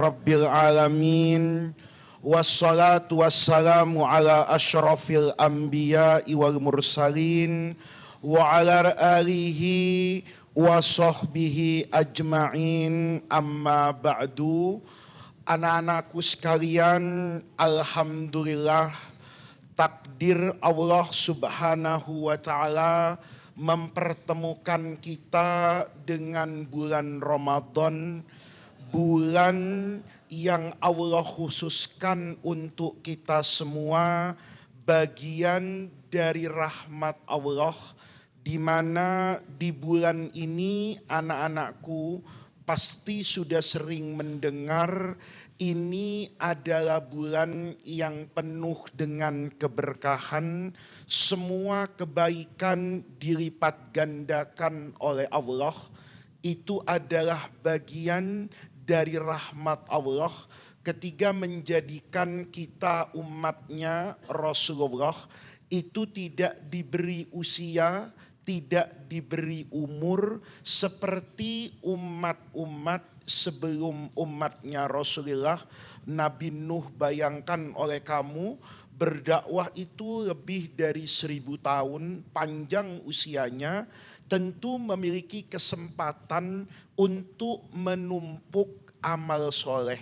Rabbil alamin wassalatu wassalamu ala asyrafil anbiya'i wal mursalin wa ala alihi wa sahbihi ajma'in amma ba'du. Anak-anakku sekalian, alhamdulillah takdir Allah Subhanahu wa taala mempertemukan kita dengan bulan Ramadan, bulan yang Allah khususkan untuk kita semua, bagian dari rahmat Allah, di mana di bulan ini anak-anakku pasti sudah sering mendengar ini adalah bulan yang penuh dengan keberkahan, semua kebaikan dilipat gandakan oleh Allah. Itu adalah bagian dari rahmat Allah ketika menjadikan kita umatnya Rasulullah itu tidak diberi usia, tidak diberi umur seperti umat-umat sebelum umatnya Rasulullah. Nabi Nuh, bayangkan oleh kamu, berdakwah itu lebih dari 1000 tahun, panjang usianya, tentu memiliki kesempatan untuk menumpuk amal soleh.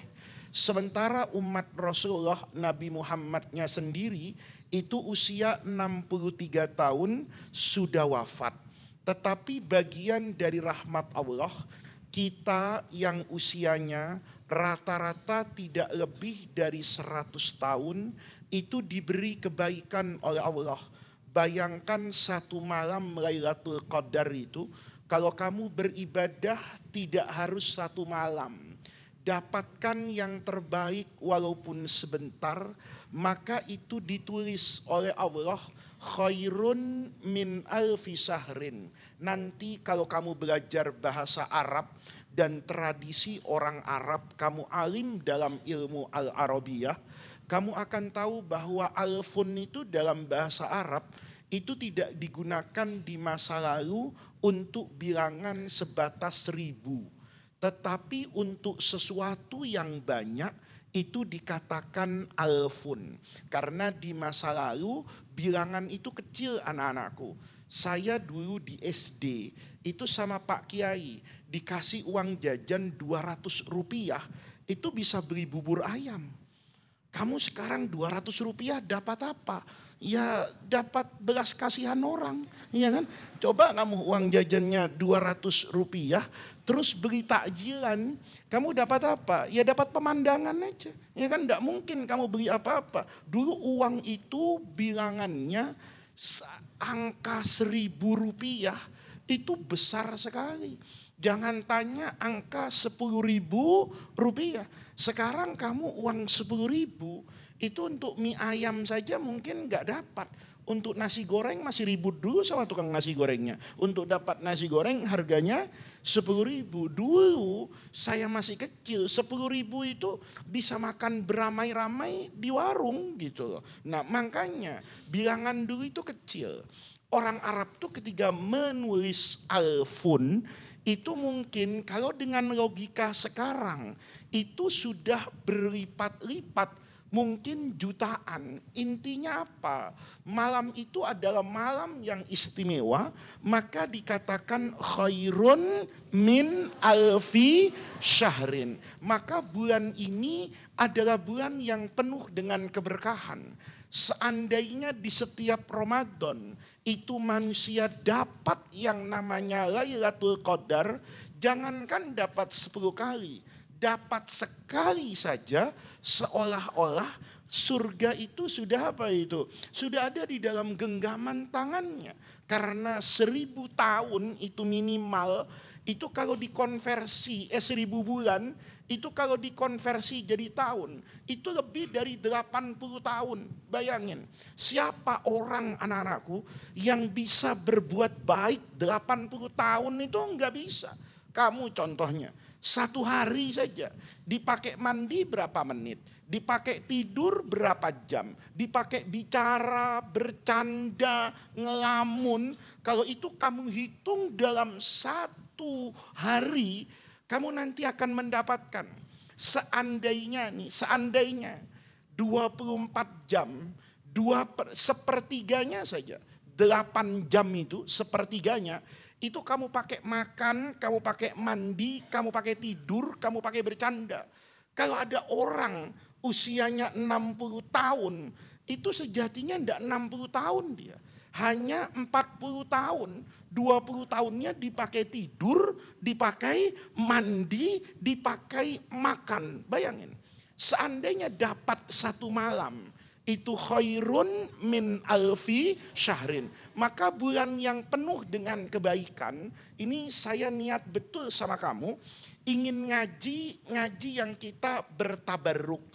Sementara umat Rasulullah Nabi Muhammadnya sendiri itu usia 63 tahun sudah wafat. Tetapi bagian dari rahmat Allah, kita yang usianya rata-rata tidak lebih dari 100 tahun itu diberi kebaikan oleh Allah. Bayangkan satu malam Lailatul Qadar itu, kalau kamu beribadah tidak harus satu malam, dapatkan yang terbaik walaupun sebentar, maka itu ditulis oleh Allah khairun min alfi syahrin. Nanti kalau kamu belajar bahasa Arab dan tradisi orang Arab, kamu alim dalam ilmu al-arabiyah, kamu akan tahu bahwa alfun itu dalam bahasa Arab itu tidak digunakan di masa lalu untuk bilangan sebatas 1000. Tetapi untuk sesuatu yang banyak itu dikatakan alfun. Karena di masa lalu bilangan itu kecil anak-anakku. Saya dulu di SD itu sama Pak Kiai dikasih uang jajan 200 rupiah itu bisa beli bubur ayam. Kamu sekarang 200 rupiah dapat apa? Ya dapat belas kasihan orang, ya kan? Coba kamu uang jajannya 200 rupiah, terus beli takjilan, kamu dapat apa? Ya dapat pemandangan aja, ya kan? Tidak mungkin kamu beli apa-apa. Dulu uang itu bilangannya angka 1000 rupiah, itu besar sekali. Jangan tanya angka 10.000 rupiah. Sekarang kamu uang 10.000 itu untuk mie ayam saja mungkin nggak dapat. Untuk nasi goreng masih ribut dulu sama tukang nasi gorengnya. Untuk dapat nasi goreng harganya 10.000. Dulu saya masih kecil, 10.000 itu bisa makan beramai-ramai di warung gitu loh. Nah makanya bilangan dulu itu kecil. Orang Arab tuh ketika menulis alfun itu mungkin kalau dengan logika sekarang itu sudah berlipat-lipat, mungkin jutaan. Intinya apa? Malam itu adalah malam yang istimewa, maka dikatakan khairun min alfi syahrin. Maka bulan ini adalah bulan yang penuh dengan keberkahan. Seandainya di setiap Ramadan itu manusia dapat yang namanya Lailatul Qadar, jangankan dapat 10 kali, dapat sekali saja seolah-olah surga itu sudah apa itu? Sudah ada di dalam genggaman tangannya. Karena 1000 tahun itu minimal, itu kalau dikonversi 1000 bulan, itu kalau dikonversi jadi tahun, itu lebih dari 80 tahun. Bayangin, siapa orang anak-anakku yang bisa berbuat baik 80 tahun itu enggak bisa. Kamu contohnya, satu hari saja dipakai mandi berapa menit, dipakai tidur berapa jam, dipakai bicara, bercanda, ngelamun. Kalau itu kamu hitung dalam satu hari, kamu nanti akan mendapatkan seandainya 24 jam, sepertiganya saja, 8 jam itu sepertiganya, itu kamu pakai makan, kamu pakai mandi, kamu pakai tidur, kamu pakai bercanda. Kalau ada orang usianya 60 tahun, itu sejatinya tidak 60 tahun dia. Hanya 40 tahun, 20 tahunnya dipakai tidur, dipakai mandi, dipakai makan. Bayangin, seandainya dapat satu malam, itu khairun min alfi syahrin. Maka bulan yang penuh dengan kebaikan, ini saya niat betul sama kamu, ingin ngaji yang kita bertabarruk.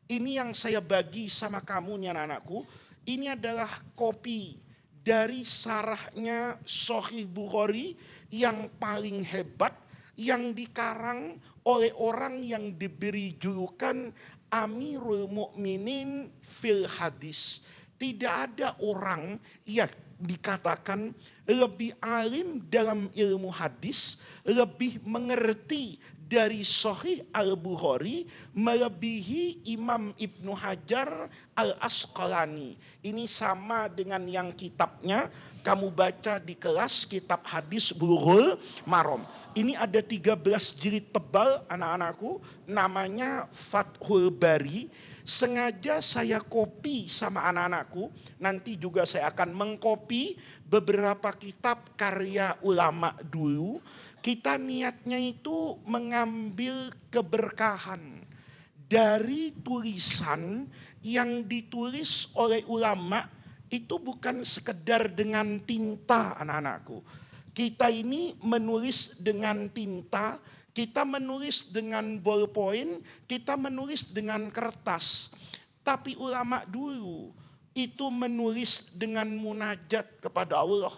Ini yang saya bagi sama kamu nih anak-anakku, ini adalah kopi dari sarahnya Sahih Bukhari yang paling hebat, yang dikarang oleh orang yang diberi julukan Amirul Mukminin fil hadis. Tidak ada orang yang dikatakan lebih alim dalam ilmu hadis, lebih mengerti dari Sahih Al-Bukhari, melebihi Imam Ibnu Hajar Al-Asqalani. Ini sama dengan yang kitabnya kamu baca di kelas, kitab hadis Bulughul Maram. Ini ada 13 jilid tebal anak-anakku, namanya Fathul Bari. Sengaja saya copy sama anak-anakku, nanti juga saya akan mengcopy beberapa kitab karya ulama dulu. Kita niatnya itu mengambil keberkahan dari tulisan yang ditulis oleh ulama, itu bukan sekedar dengan tinta anak-anakku. Kita ini menulis dengan tinta, kita menulis dengan ballpoint, kita menulis dengan kertas. Tapi ulama dulu itu menulis dengan munajat kepada Allah,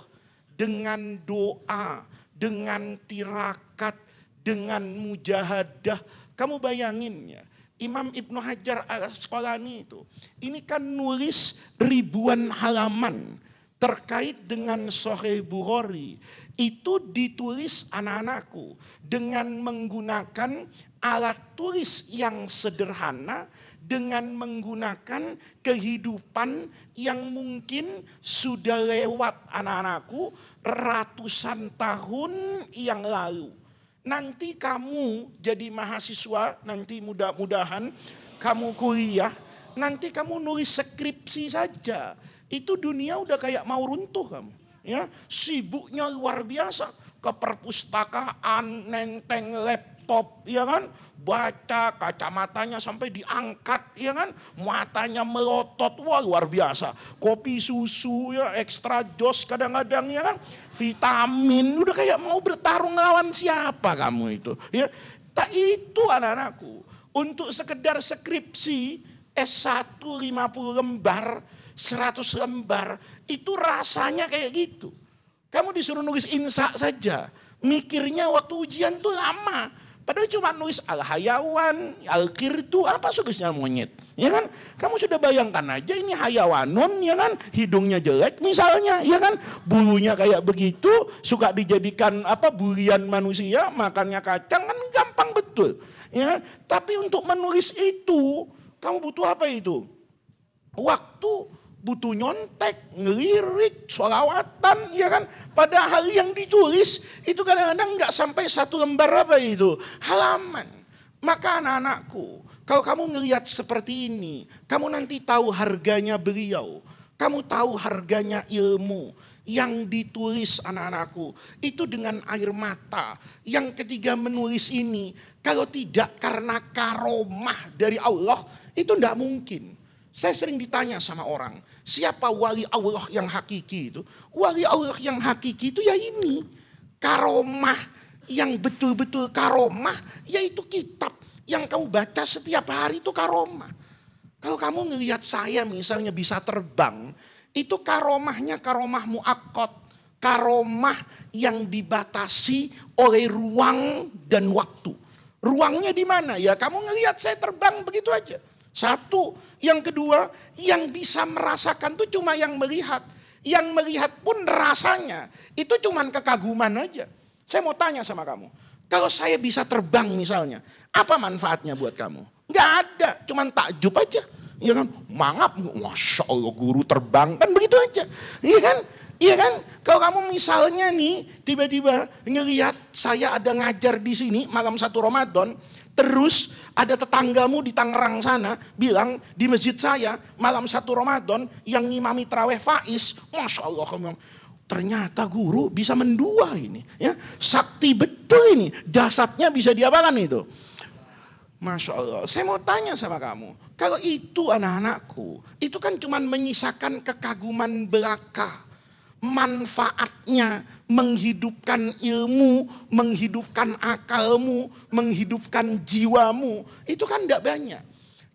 dengan doa, dengan tirakat, dengan mujahadah. Kamu bayangin ya, Imam Ibnu Hajar Al-Asqalani itu, ini kan nulis ribuan halaman terkait dengan Sahih Bukhari. Itu ditulis anak-anakku dengan menggunakan alat tulis yang sederhana, dengan menggunakan kehidupan yang mungkin sudah lewat anak-anakku ratusan tahun yang lalu. Nanti kamu jadi mahasiswa, nanti mudah-mudahan kamu kuliah, nanti kamu nulis skripsi saja. Itu dunia udah kayak mau runtuh kamu. Ya, sibuknya luar biasa, ke perpustakaan, nenteng laptop, ya kan, baca, kacamatanya sampai diangkat, ya kan, matanya melotot, wah luar biasa. Kopi susu ya ekstra jos kadang-kadang, ya kan, vitamin, udah kayak mau bertarung lawan siapa kamu itu, ya. Tak itu anak-anakku, untuk sekedar skripsi S1 50 lembar, 100 lembar, itu rasanya kayak gitu. Kamu disuruh nulis insa saja, mikirnya waktu ujian tuh lama. Padahal cuma nulis al-hayawan, al-kirtu, apa tulisnya monyet. Ya kan? Kamu sudah bayangkan aja ini hayawanun, ya kan? Hidungnya jelek misalnya, ya kan? Bulunya kayak begitu, suka dijadikan apa bulian manusia, makannya kacang, kan gampang betul. Ya, tapi untuk menulis itu, kamu butuh apa itu? Waktu, butuh nyontek, ngelirik, sholawatan, ya kan? Padahal yang ditulis itu kadang-kadang nggak sampai 1 lembar apa itu, halaman. Maka anak-anakku, kalau kamu ngelihat seperti ini, kamu nanti tahu harganya beliau. Kamu tahu harganya ilmu yang ditulis anak-anakku. Itu dengan air mata. Yang ketiga menulis ini, kalau tidak karena karomah dari Allah, itu tidak mungkin. Saya sering ditanya sama orang, siapa wali Allah yang hakiki itu? Wali Allah yang hakiki itu ya ini. Karomah, yang betul-betul karomah, yaitu kitab yang kamu baca setiap hari itu karomah. Kalau kamu ngelihat saya misalnya bisa terbang, itu karomahnya karomah muakkad. Karomah yang dibatasi oleh ruang dan waktu. Ruangnya di mana? Ya kamu ngelihat saya terbang begitu aja. Satu, yang kedua, yang bisa merasakan itu cuma yang melihat. Yang melihat pun rasanya, itu cuma kekaguman aja. Saya mau tanya sama kamu, Kalau saya bisa terbang misalnya, apa manfaatnya buat kamu? Nggak ada, cuman takjub aja. Iya kan? Mangap, Masya Allah guru terbang, kan begitu aja. Iya kan? Iya kan? Kalau kamu misalnya nih, tiba-tiba ngelihat saya ada ngajar di sini malam 1 Ramadan, terus ada tetanggamu di Tangerang sana bilang di masjid saya malam 1 Ramadan yang ngimami tarawih faiz, Masya Allah kamu, ternyata guru bisa mendua ini, ya sakti betul ini, jasadnya bisa diapakan itu. Masya Allah, saya mau tanya sama kamu, kalau itu anak-anakku, itu kan cuma menyisakan kekaguman belaka. Manfaatnya menghidupkan ilmu, menghidupkan akalmu, menghidupkan jiwamu, itu kan tidak banyak.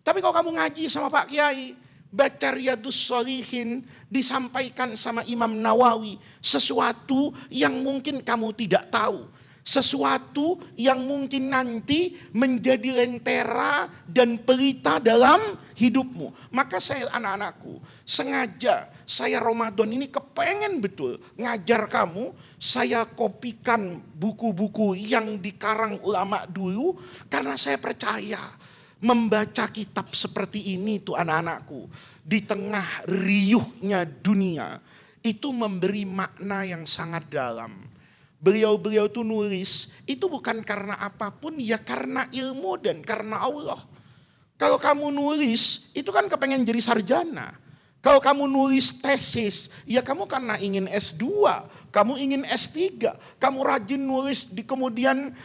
Tapi kalau kamu ngaji sama Pak Kiai, baca Riyadhus Shalihin, disampaikan sama Imam Nawawi sesuatu yang mungkin kamu tidak tahu, sesuatu yang mungkin nanti menjadi lentera dan pelita dalam hidupmu. Maka saya anak-anakku, sengaja saya Ramadan ini kepengen betul ngajar kamu. Saya kopikan buku-buku yang dikarang ulama dulu, karena saya percaya membaca kitab seperti ini tuh anak-anakku, di tengah riuhnya dunia, itu memberi makna yang sangat dalam. Beliau-beliau itu nulis, itu bukan karena apapun, ya karena ilmu dan karena Allah. Kalau kamu nulis, itu kan kepengen jadi sarjana. Kalau kamu nulis tesis, ya kamu karena ingin S2, kamu ingin S3, kamu rajin nulis, kemudian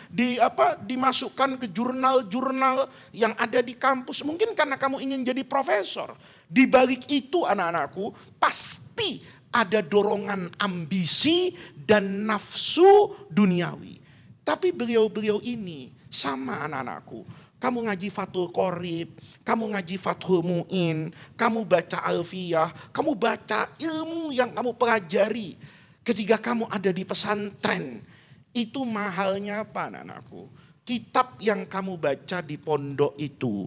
dimasukkan ke jurnal-jurnal yang ada di kampus, mungkin karena kamu ingin jadi profesor. Di balik itu anak-anakku, pasti ada dorongan ambisi dan nafsu duniawi. Tapi beliau-beliau ini sama anak-anakku. Kamu ngaji Fathul Qorib, kamu ngaji Fathul Mu'in, kamu baca Alfiyah, kamu baca ilmu yang kamu pelajari. Ketika kamu ada di pesantren, itu mahalnya apa anak-anakku? Kitab yang kamu baca di pondok itu,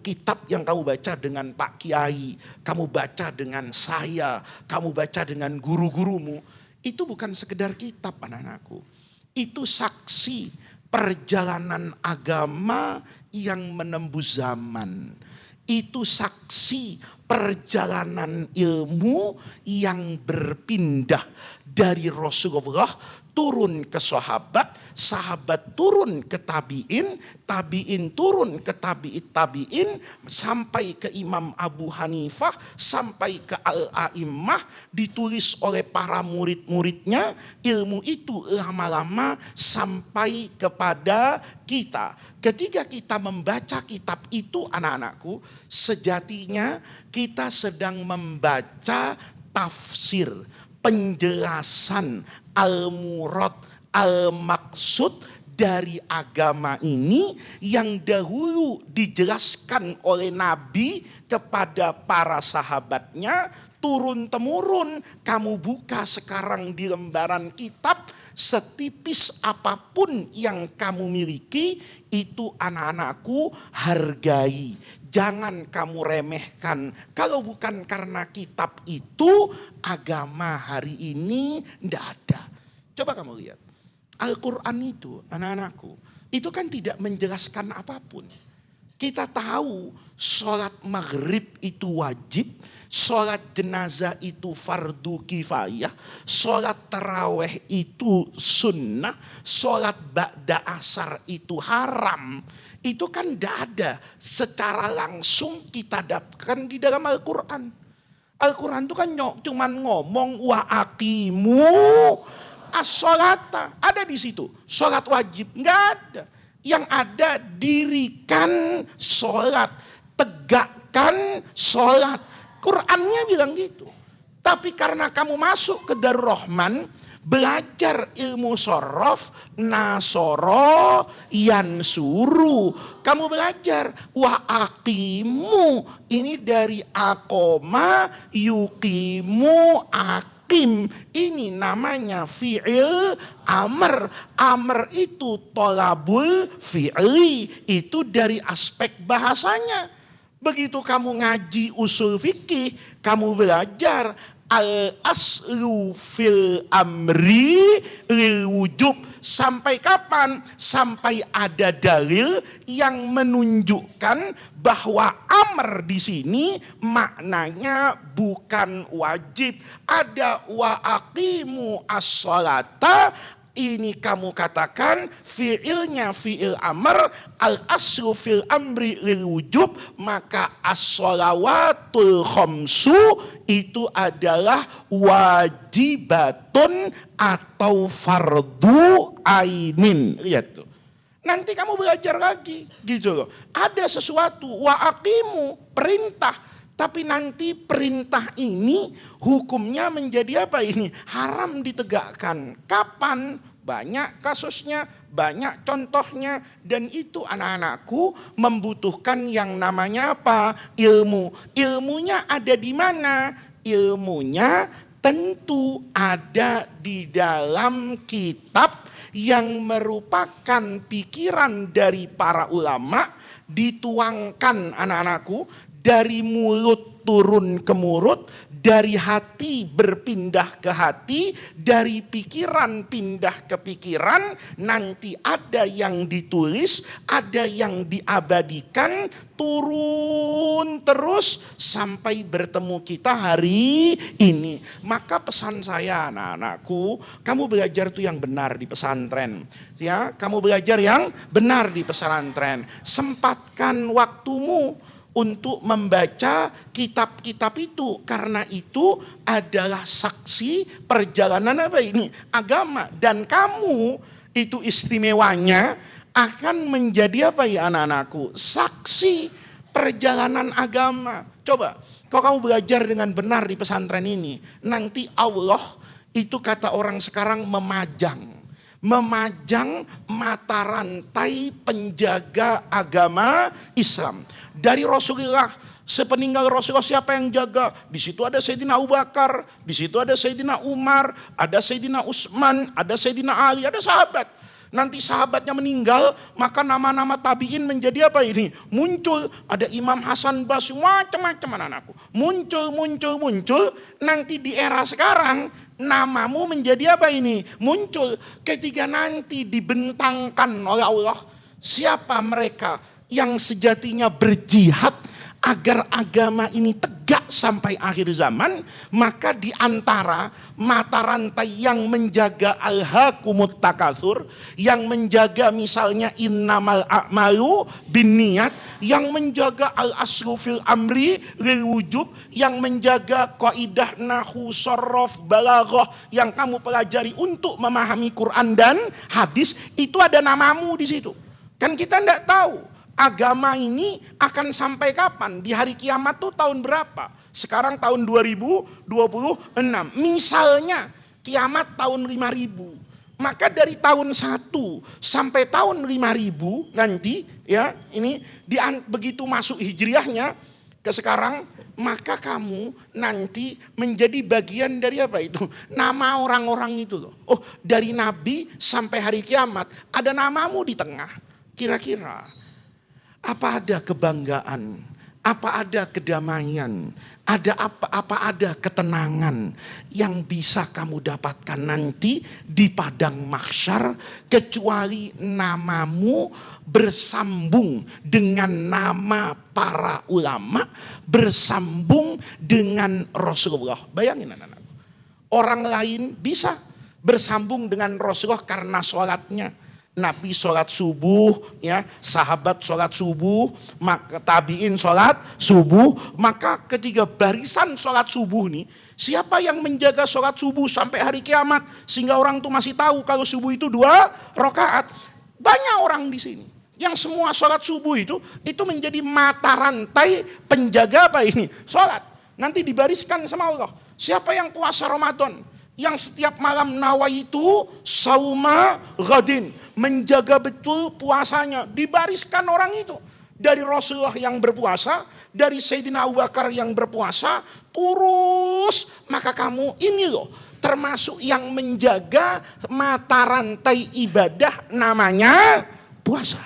kitab yang kamu baca dengan Pak Kiai, kamu baca dengan saya, kamu baca dengan guru-gurumu, itu bukan sekedar kitab anak-anakku. Itu saksi perjalanan agama yang menembus zaman. Itu saksi perjalanan ilmu yang berpindah dari Rasulullah turun ke sahabat, sahabat turun ke tabi'in, tabi'in turun ke tabi'in, sampai ke Imam Abu Hanifah, sampai ke Al-A'immah, ditulis oleh para murid-muridnya. Ilmu itu lama-lama sampai kepada kita. Ketika kita membaca kitab itu anak-anakku, sejatinya kita sedang membaca tafsir, penjelasan al-murad, al-maksud dari agama ini yang dahulu dijelaskan oleh Nabi kepada para sahabatnya, turun-temurun. Kamu buka sekarang di lembaran kitab, setipis apapun yang kamu miliki, itu anak-anakku hargai. Jangan kamu remehkan. Kalau bukan karena kitab itu, agama hari ini tidak ada. Coba kamu lihat. Al-Quran itu, anak-anakku, itu kan tidak menjelaskan apapun. Kita tahu sholat maghrib itu wajib, sholat jenazah itu fardu kifayah, sholat taraweh itu sunnah, sholat ba'da asar itu haram. Itu kan tidak ada secara langsung kita dapatkan di dalam Al-Quran. Al-Quran itu kan cuman ngomong wa aqimu as-sholata. Ada di situ. Sholat wajib. Nggak ada. Yang ada dirikan sholat. Tegakkan sholat. Qurannya bilang gitu. Tapi karena kamu masuk ke Darul Rahman, belajar ilmu sorof, nasoro, yansuru. Kamu belajar wa aqimu. Ini dari akoma, yuqimu, akim. Ini namanya fi'il amr. Amr itu tolabul fi'li. Itu dari aspek bahasanya. Begitu kamu ngaji usul fikih, kamu belajar al-aslu fil amri lil wujub. Sampai kapan? Sampai ada dalil yang menunjukkan bahwa amr di sini maknanya bukan wajib. Ada wa aqimu as-sholata, ini kamu katakan fi'ilnya fi'il amr, al aslu fil amri lil wujub, maka as-sholawatul khamsu itu adalah wajibatun atau fardu ainin. Lihat tuh. Nanti kamu belajar lagi gitu loh. Ada sesuatu wa aqimu, perintah. Tapi nanti perintah ini hukumnya menjadi apa ini? Haram ditegakkan. Kapan? Banyak kasusnya, banyak contohnya. Dan itu anak-anakku membutuhkan yang namanya apa? Ilmu. Ilmunya ada di mana? Ilmunya tentu ada di dalam kitab yang merupakan pikiran dari para ulama, dituangkan anak-anakku dari mulut turun ke mulut, dari hati berpindah ke hati, dari pikiran pindah ke pikiran. Nanti ada yang ditulis, ada yang diabadikan, turun terus sampai bertemu kita hari ini. Maka pesan saya anak-anakku, kamu belajar tuh yang benar di pesantren. Ya, kamu belajar yang benar di pesantren. Sempatkan waktumu untuk membaca kitab-kitab itu, karena itu adalah saksi perjalanan apa ini? Agama. Dan kamu itu istimewanya akan menjadi apa ya anak-anakku? Saksi perjalanan agama. Coba, kalau kamu belajar dengan benar di pesantren ini, nanti Allah itu kata orang sekarang memajang mata rantai penjaga agama Islam. Dari Rasulullah, sepeninggal Rasulullah siapa yang jaga? Di situ ada Sayyidina Abu Bakar, di situ ada Sayyidina Umar, ada Sayyidina Utsman, ada Sayyidina Ali, ada sahabat. Nanti sahabatnya meninggal, maka nama-nama tabiin menjadi apa ini? Muncul, ada Imam Hasan Basri, macam-macam anak-anakku. Muncul. Nanti di era sekarang, namamu menjadi apa ini? Muncul. Ketika nanti dibentangkan oleh Allah, siapa mereka yang sejatinya berjihad agar agama ini tegak sampai akhir zaman, maka di antara mata rantai yang menjaga alhaakumut takatsur, yang menjaga misalnya innamal a'malu binniyat, yang menjaga al aslu fil amri lil wujub, yang menjaga kaidah nahwu sharaf balaghah yang kamu pelajari untuk memahami Quran dan hadis, itu ada namamu di situ. Kan kita tidak tahu agama ini akan sampai kapan? Di hari kiamat tuh tahun berapa? Sekarang tahun 2026. Misalnya kiamat tahun 5000. Maka dari tahun 1 sampai tahun 5000 nanti ya, ini begitu masuk hijriahnya ke sekarang, maka kamu nanti menjadi bagian dari apa itu? Nama orang-orang itu loh. Oh, dari Nabi sampai hari kiamat ada namamu di tengah. Kira-kira apa ada kebanggaan, apa ada kedamaian, apa ada ketenangan yang bisa kamu dapatkan nanti di padang mahsyar, kecuali namamu bersambung dengan nama para ulama, bersambung dengan Rasulullah. Bayangin anak-anak, orang lain bisa bersambung dengan Rasulullah karena sholatnya. Nabi sholat subuh, ya, sahabat sholat subuh, maka tabiin sholat subuh, maka ketiga barisan sholat subuh nih, siapa yang menjaga sholat subuh sampai hari kiamat sehingga orang tuh masih tahu kalau subuh itu 2 rakaat? Banyak orang di sini yang semua sholat subuh itu menjadi mata rantai penjaga apa ini? Sholat. Nanti dibariskan sama Allah. Siapa yang puasa Ramadan? Yang setiap malam nawaitu sauma ghadin, menjaga betul puasanya, dibariskan orang itu. Dari Rasulullah yang berpuasa, dari Sayyidina Abu Bakar yang berpuasa, terus maka kamu ini loh termasuk yang menjaga mata rantai ibadah namanya puasa.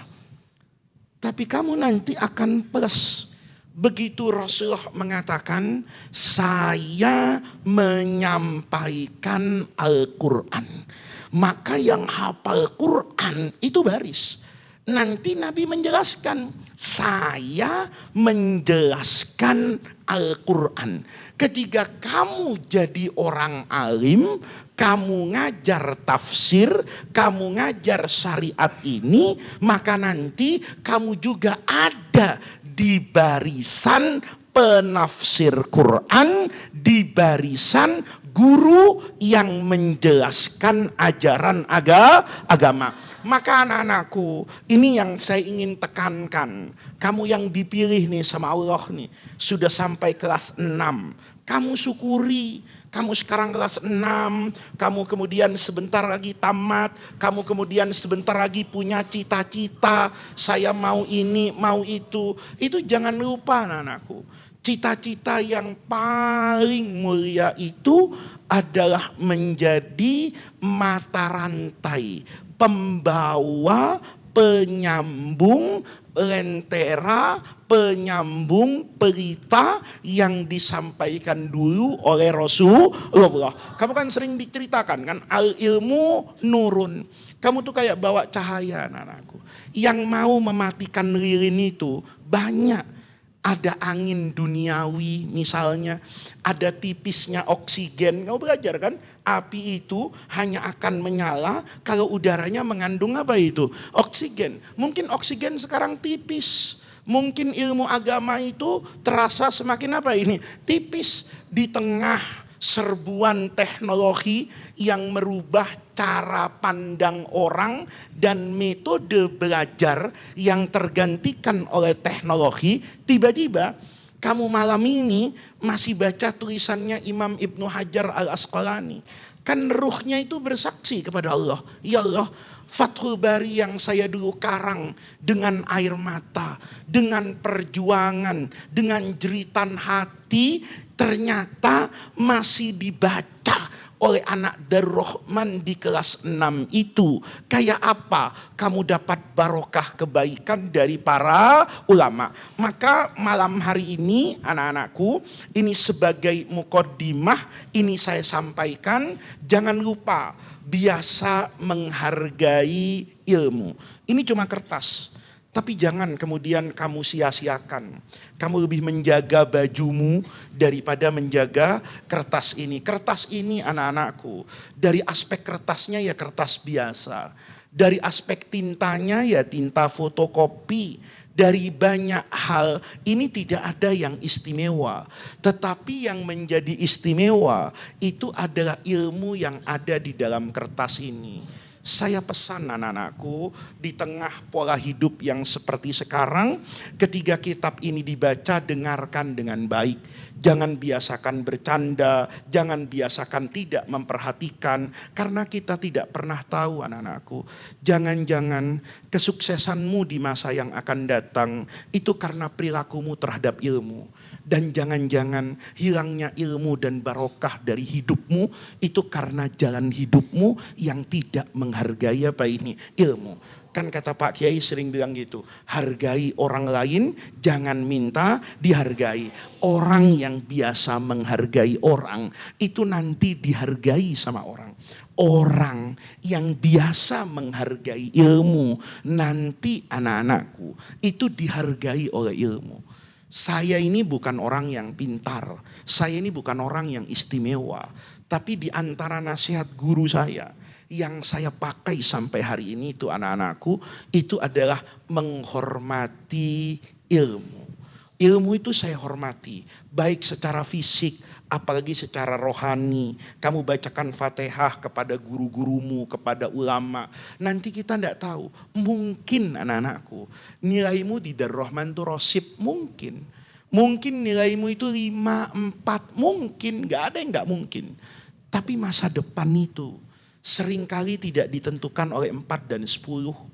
Tapi kamu nanti akan plus Begitu Rasulullah mengatakan, saya menyampaikan Al-Quran, maka yang hafal Quran itu baris. Nanti Nabi menjelaskan, saya menjelaskan Al-Quran. Ketika kamu jadi orang alim, kamu ngajar tafsir, kamu ngajar syariat ini, maka nanti kamu juga ada di barisan penafsir Quran, di barisan guru yang menjelaskan ajaran agama. Maka anak-anakku, ini yang saya ingin tekankan. Kamu yang dipilih nih sama Allah nih, sudah sampai kelas 6. Kamu syukuri, kamu sekarang kelas 6, kamu kemudian sebentar lagi tamat, kamu kemudian sebentar lagi punya cita-cita, saya mau ini, mau itu. Itu jangan lupa anak-anakku. Cita-cita yang paling mulia itu adalah menjadi mata rantai, pembawa, penyambung, lentera, penyambung berita yang disampaikan dulu oleh Rasulullah. Kamu kan sering diceritakan kan, al ilmu nurun. Kamu tuh kayak bawa cahaya anak-anakku. Yang mau mematikan lilin itu banyak. Ada angin duniawi misalnya, ada tipisnya oksigen. Kamu belajar kan, api itu hanya akan menyala kalau udaranya mengandung apa itu? Oksigen. Mungkin oksigen sekarang tipis. Mungkin ilmu agama itu terasa semakin apa ini? Tipis di tengah serbuan teknologi yang merubah cara pandang orang dan metode belajar yang tergantikan oleh teknologi. Tiba-tiba kamu malam ini masih baca tulisannya Imam Ibnu Hajar Al-Asqalani. Kan ruhnya itu bersaksi kepada Allah. Ya Allah, Fathul Bari yang saya dulu karang dengan air mata, dengan perjuangan, dengan jeritan hati, ternyata masih dibaca oleh anak Darul Rahman di kelas 6 itu. Kayak apa kamu dapat barokah kebaikan dari para ulama. Maka malam hari ini anak-anakku, ini sebagai mukaddimah, ini saya sampaikan, jangan lupa biasa menghargai ilmu. Ini cuma kertas. Tapi jangan kemudian kamu sia-siakan. Kamu lebih menjaga bajumu daripada menjaga kertas ini. Kertas ini anak-anakku, dari aspek kertasnya ya kertas biasa. Dari aspek tintanya ya tinta fotokopi. Dari banyak hal ini tidak ada yang istimewa. Tetapi yang menjadi istimewa itu adalah ilmu yang ada di dalam kertas ini. Saya pesan anak-anakku, di tengah pola hidup yang seperti sekarang, ketika kitab ini dibaca, dengarkan dengan baik. Jangan biasakan bercanda, jangan biasakan tidak memperhatikan, karena kita tidak pernah tahu anak-anakku. Jangan-jangan kesuksesanmu di masa yang akan datang, itu karena perilakumu terhadap ilmu. Dan jangan-jangan hilangnya ilmu dan barokah dari hidupmu, itu karena jalan hidupmu yang tidak menghargai apa ini? Ilmu. Kan kata Pak Kiai sering bilang gitu, hargai orang lain, jangan minta dihargai. Orang yang biasa menghargai orang, itu nanti dihargai sama orang. Orang yang biasa menghargai ilmu, nanti anak-anakku, itu dihargai oleh ilmu. Saya ini bukan orang yang pintar, saya ini bukan orang yang istimewa. Tapi di antara nasihat guru saya, yang saya pakai sampai hari ini itu anak-anakku, itu adalah menghormati ilmu. Ilmu itu saya hormati, baik secara fisik, apalagi secara rohani. Kamu bacakan Fatihah kepada guru-gurumu, kepada ulama. Nanti kita tidak tahu, mungkin anak-anakku, nilaimu di Darul Rahman itu rosib, mungkin. Mungkin nilaimu itu 5, 4, mungkin. Gak ada yang gak mungkin. Tapi masa depan itu seringkali tidak ditentukan oleh 4 dan 10.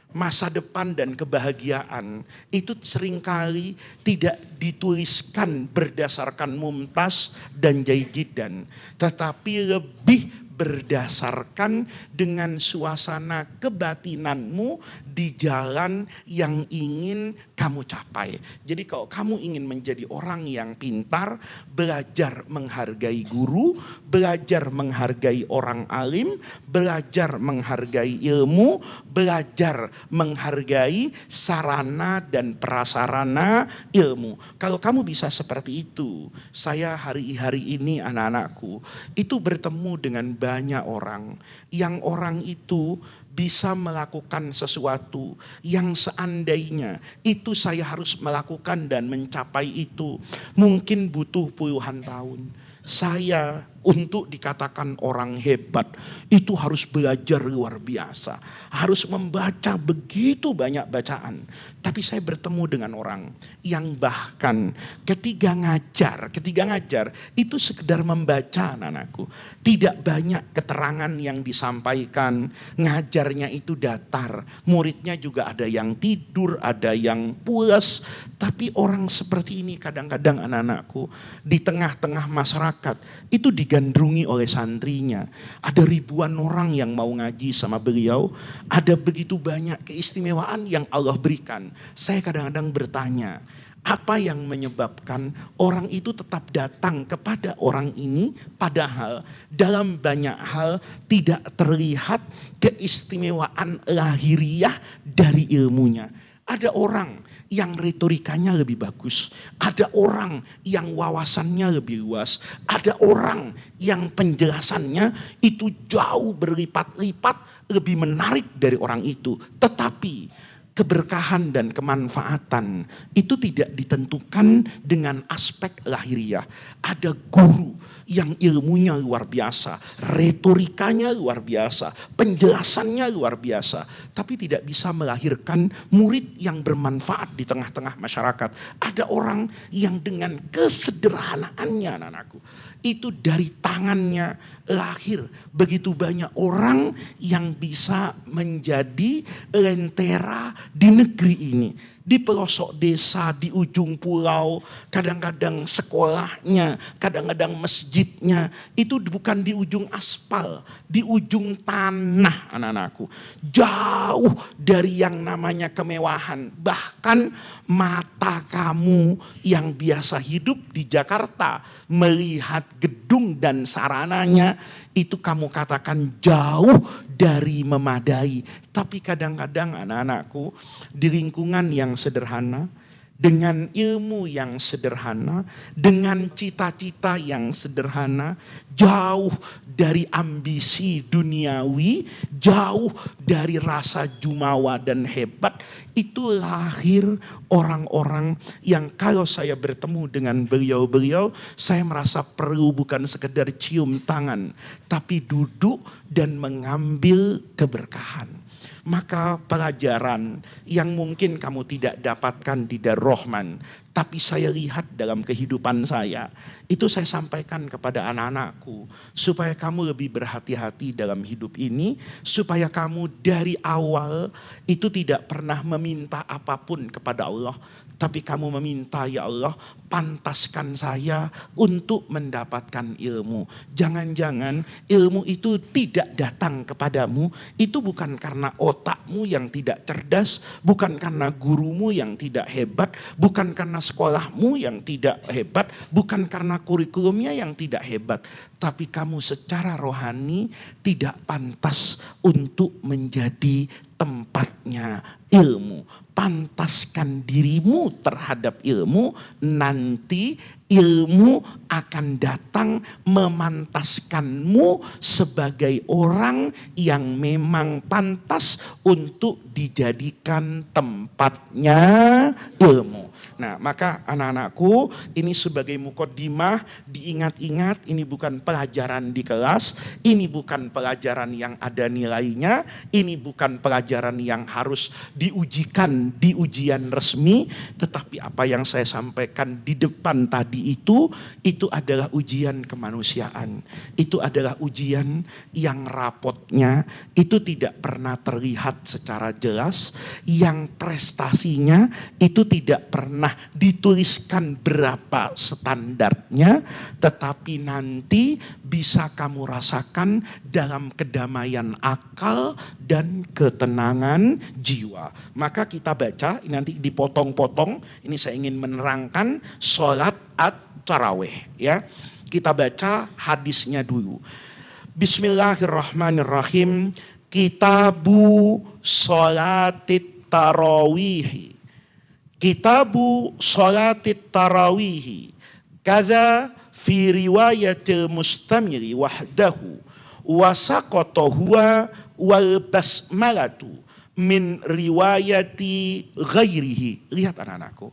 Masa depan dan kebahagiaan itu seringkali tidak dituliskan berdasarkan mumtaz dan jaijidan, tetapi lebih berdasarkan dengan suasana kebatinanmu di jalan yang ingin kamu capai. Jadi kalau kamu ingin menjadi orang yang pintar, belajar menghargai guru, belajar menghargai orang alim, belajar menghargai ilmu, belajar menghargai sarana dan prasarana ilmu. Kalau kamu bisa seperti itu, saya hari ini anak-anakku itu bertemu dengan banyak orang yang orang itu bisa melakukan sesuatu yang seandainya itu saya harus melakukan dan mencapai itu mungkin butuh puluhan tahun. Saya untuk dikatakan orang hebat itu harus belajar luar biasa, harus membaca begitu banyak bacaan. Tapi saya bertemu dengan orang yang bahkan ketika ngajar itu sekedar membaca anak-anakku. Tidak banyak keterangan yang disampaikan, ngajarnya itu datar. Muridnya juga ada yang tidur, ada yang pulas. Tapi orang seperti ini kadang-kadang anak-anakku di tengah-tengah masyarakat itu digandrungi oleh santrinya. Ada ribuan orang yang mau ngaji sama beliau. Ada begitu banyak keistimewaan yang Allah berikan. Saya kadang-kadang bertanya, apa yang menyebabkan orang itu tetap datang kepada orang ini padahal dalam banyak hal tidak terlihat keistimewaan lahiriah dari ilmunya. Ada orang yang retorikanya lebih bagus, ada orang yang wawasannya lebih luas, ada orang yang penjelasannya itu jauh berlipat-lipat lebih menarik dari orang itu. Tetapi keberkahan dan kemanfaatan itu tidak ditentukan dengan aspek lahiriah. Ada guru yang ilmunya luar biasa, retorikanya luar biasa, penjelasannya luar biasa, tapi tidak bisa melahirkan murid yang bermanfaat di tengah-tengah masyarakat. Ada orang yang dengan kesederhanaannya anak-anakku, itu dari tangannya lahir begitu banyak orang yang bisa menjadi lentera di negeri ini. Di pelosok desa, di ujung pulau, kadang-kadang sekolahnya, kadang-kadang masjidnya, itu bukan di ujung aspal, di ujung tanah anak-anakku. Jauh dari yang namanya kemewahan. Bahkan mata kamu yang biasa hidup di Jakarta, melihat gedung dan sarananya, itu kamu katakan jauh dari memadai. Tapi kadang-kadang anak-anakku di lingkungan yang sederhana, dengan ilmu yang sederhana, dengan cita-cita yang sederhana, jauh dari ambisi duniawi, jauh dari rasa jumawa dan hebat, itu lahir orang-orang yang kalau saya bertemu dengan beliau-beliau, saya merasa perlu bukan sekedar cium tangan, tapi duduk dan mengambil keberkahan. Maka pelajaran yang mungkin kamu tidak dapatkan di Darul Rahman, tapi saya lihat dalam kehidupan saya, itu saya sampaikan kepada anak-anakku, supaya kamu lebih berhati-hati dalam hidup ini, supaya kamu dari awal itu tidak pernah meminta apapun kepada Allah, tapi kamu meminta, ya Allah, pantaskan saya untuk mendapatkan ilmu. Jangan-jangan ilmu itu tidak datang kepadamu, itu bukan karena otakmu yang tidak cerdas, bukan karena gurumu yang tidak hebat, bukan karena sekolahmu yang tidak hebat, bukan karena kurikulumnya yang tidak hebat, tapi kamu secara rohani tidak pantas untuk menjadi tempatnya ilmu. Pantaskan dirimu terhadap ilmu, nanti ilmu akan datang memantaskanmu sebagai orang yang memang pantas untuk dijadikan tempatnya ilmu. Nah, maka anak-anakku, ini sebagai mukaddimah, diingat-ingat, ini bukan pelajaran di kelas, ini bukan pelajaran yang ada nilainya, ini bukan pelajaran yang harus diujikan di ujian resmi, tetapi apa yang saya sampaikan di depan tadi itu adalah ujian kemanusiaan. Itu adalah ujian yang rapotnya itu tidak pernah terlihat secara jelas, yang prestasinya itu tidak pernah pernah dituliskan berapa standarnya, tetapi nanti bisa kamu rasakan dalam kedamaian akal dan ketenangan jiwa. Maka kita baca, nanti dipotong-potong, ini saya ingin menerangkan sholat at-tarawih ya. Kita baca hadisnya dulu. Bismillahirrahmanirrahim. Kitabu sholatit tarawihi. Kitabu sholatit tarawihi. Kada fi riwayatil mustamiri wahdahu. Wasaqata huwa wal basmalatu min riwayati ghairihi. Lihat anak-anakku.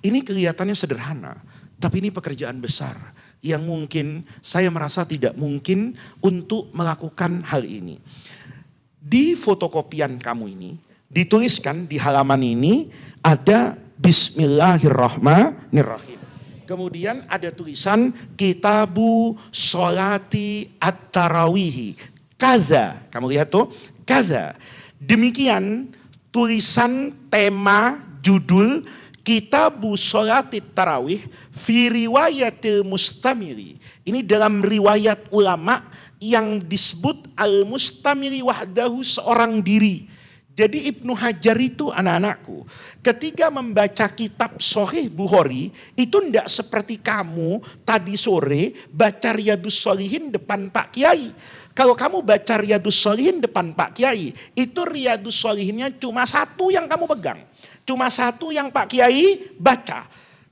Ini kelihatannya sederhana. Tapi ini pekerjaan besar. Yang mungkin saya merasa tidak mungkin untuk melakukan hal ini. Di fotokopian kamu ini, dituliskan di halaman ini ada Bismillahirrahmanirrahim. Kemudian ada tulisan Kitabu Sholati At-Tarawihi. Kada, kamu lihat tuh, kada. Demikian tulisan tema judul Kitabu Sholati Tarawih fi riwayatil mustamiri. Ini dalam riwayat ulama yang disebut al-mustamiri wahdahu, seorang diri. Jadi Ibnu Hajar itu anak-anakku, ketika membaca kitab Sahih Bukhari, itu tidak seperti kamu tadi sore baca Riyadhus Shalihin depan Pak Kiai. Kalau kamu baca Riyadhus Shalihin depan Pak Kiai, itu Riyadhus Shalihinnya cuma satu yang kamu pegang. Cuma satu yang Pak Kiai baca.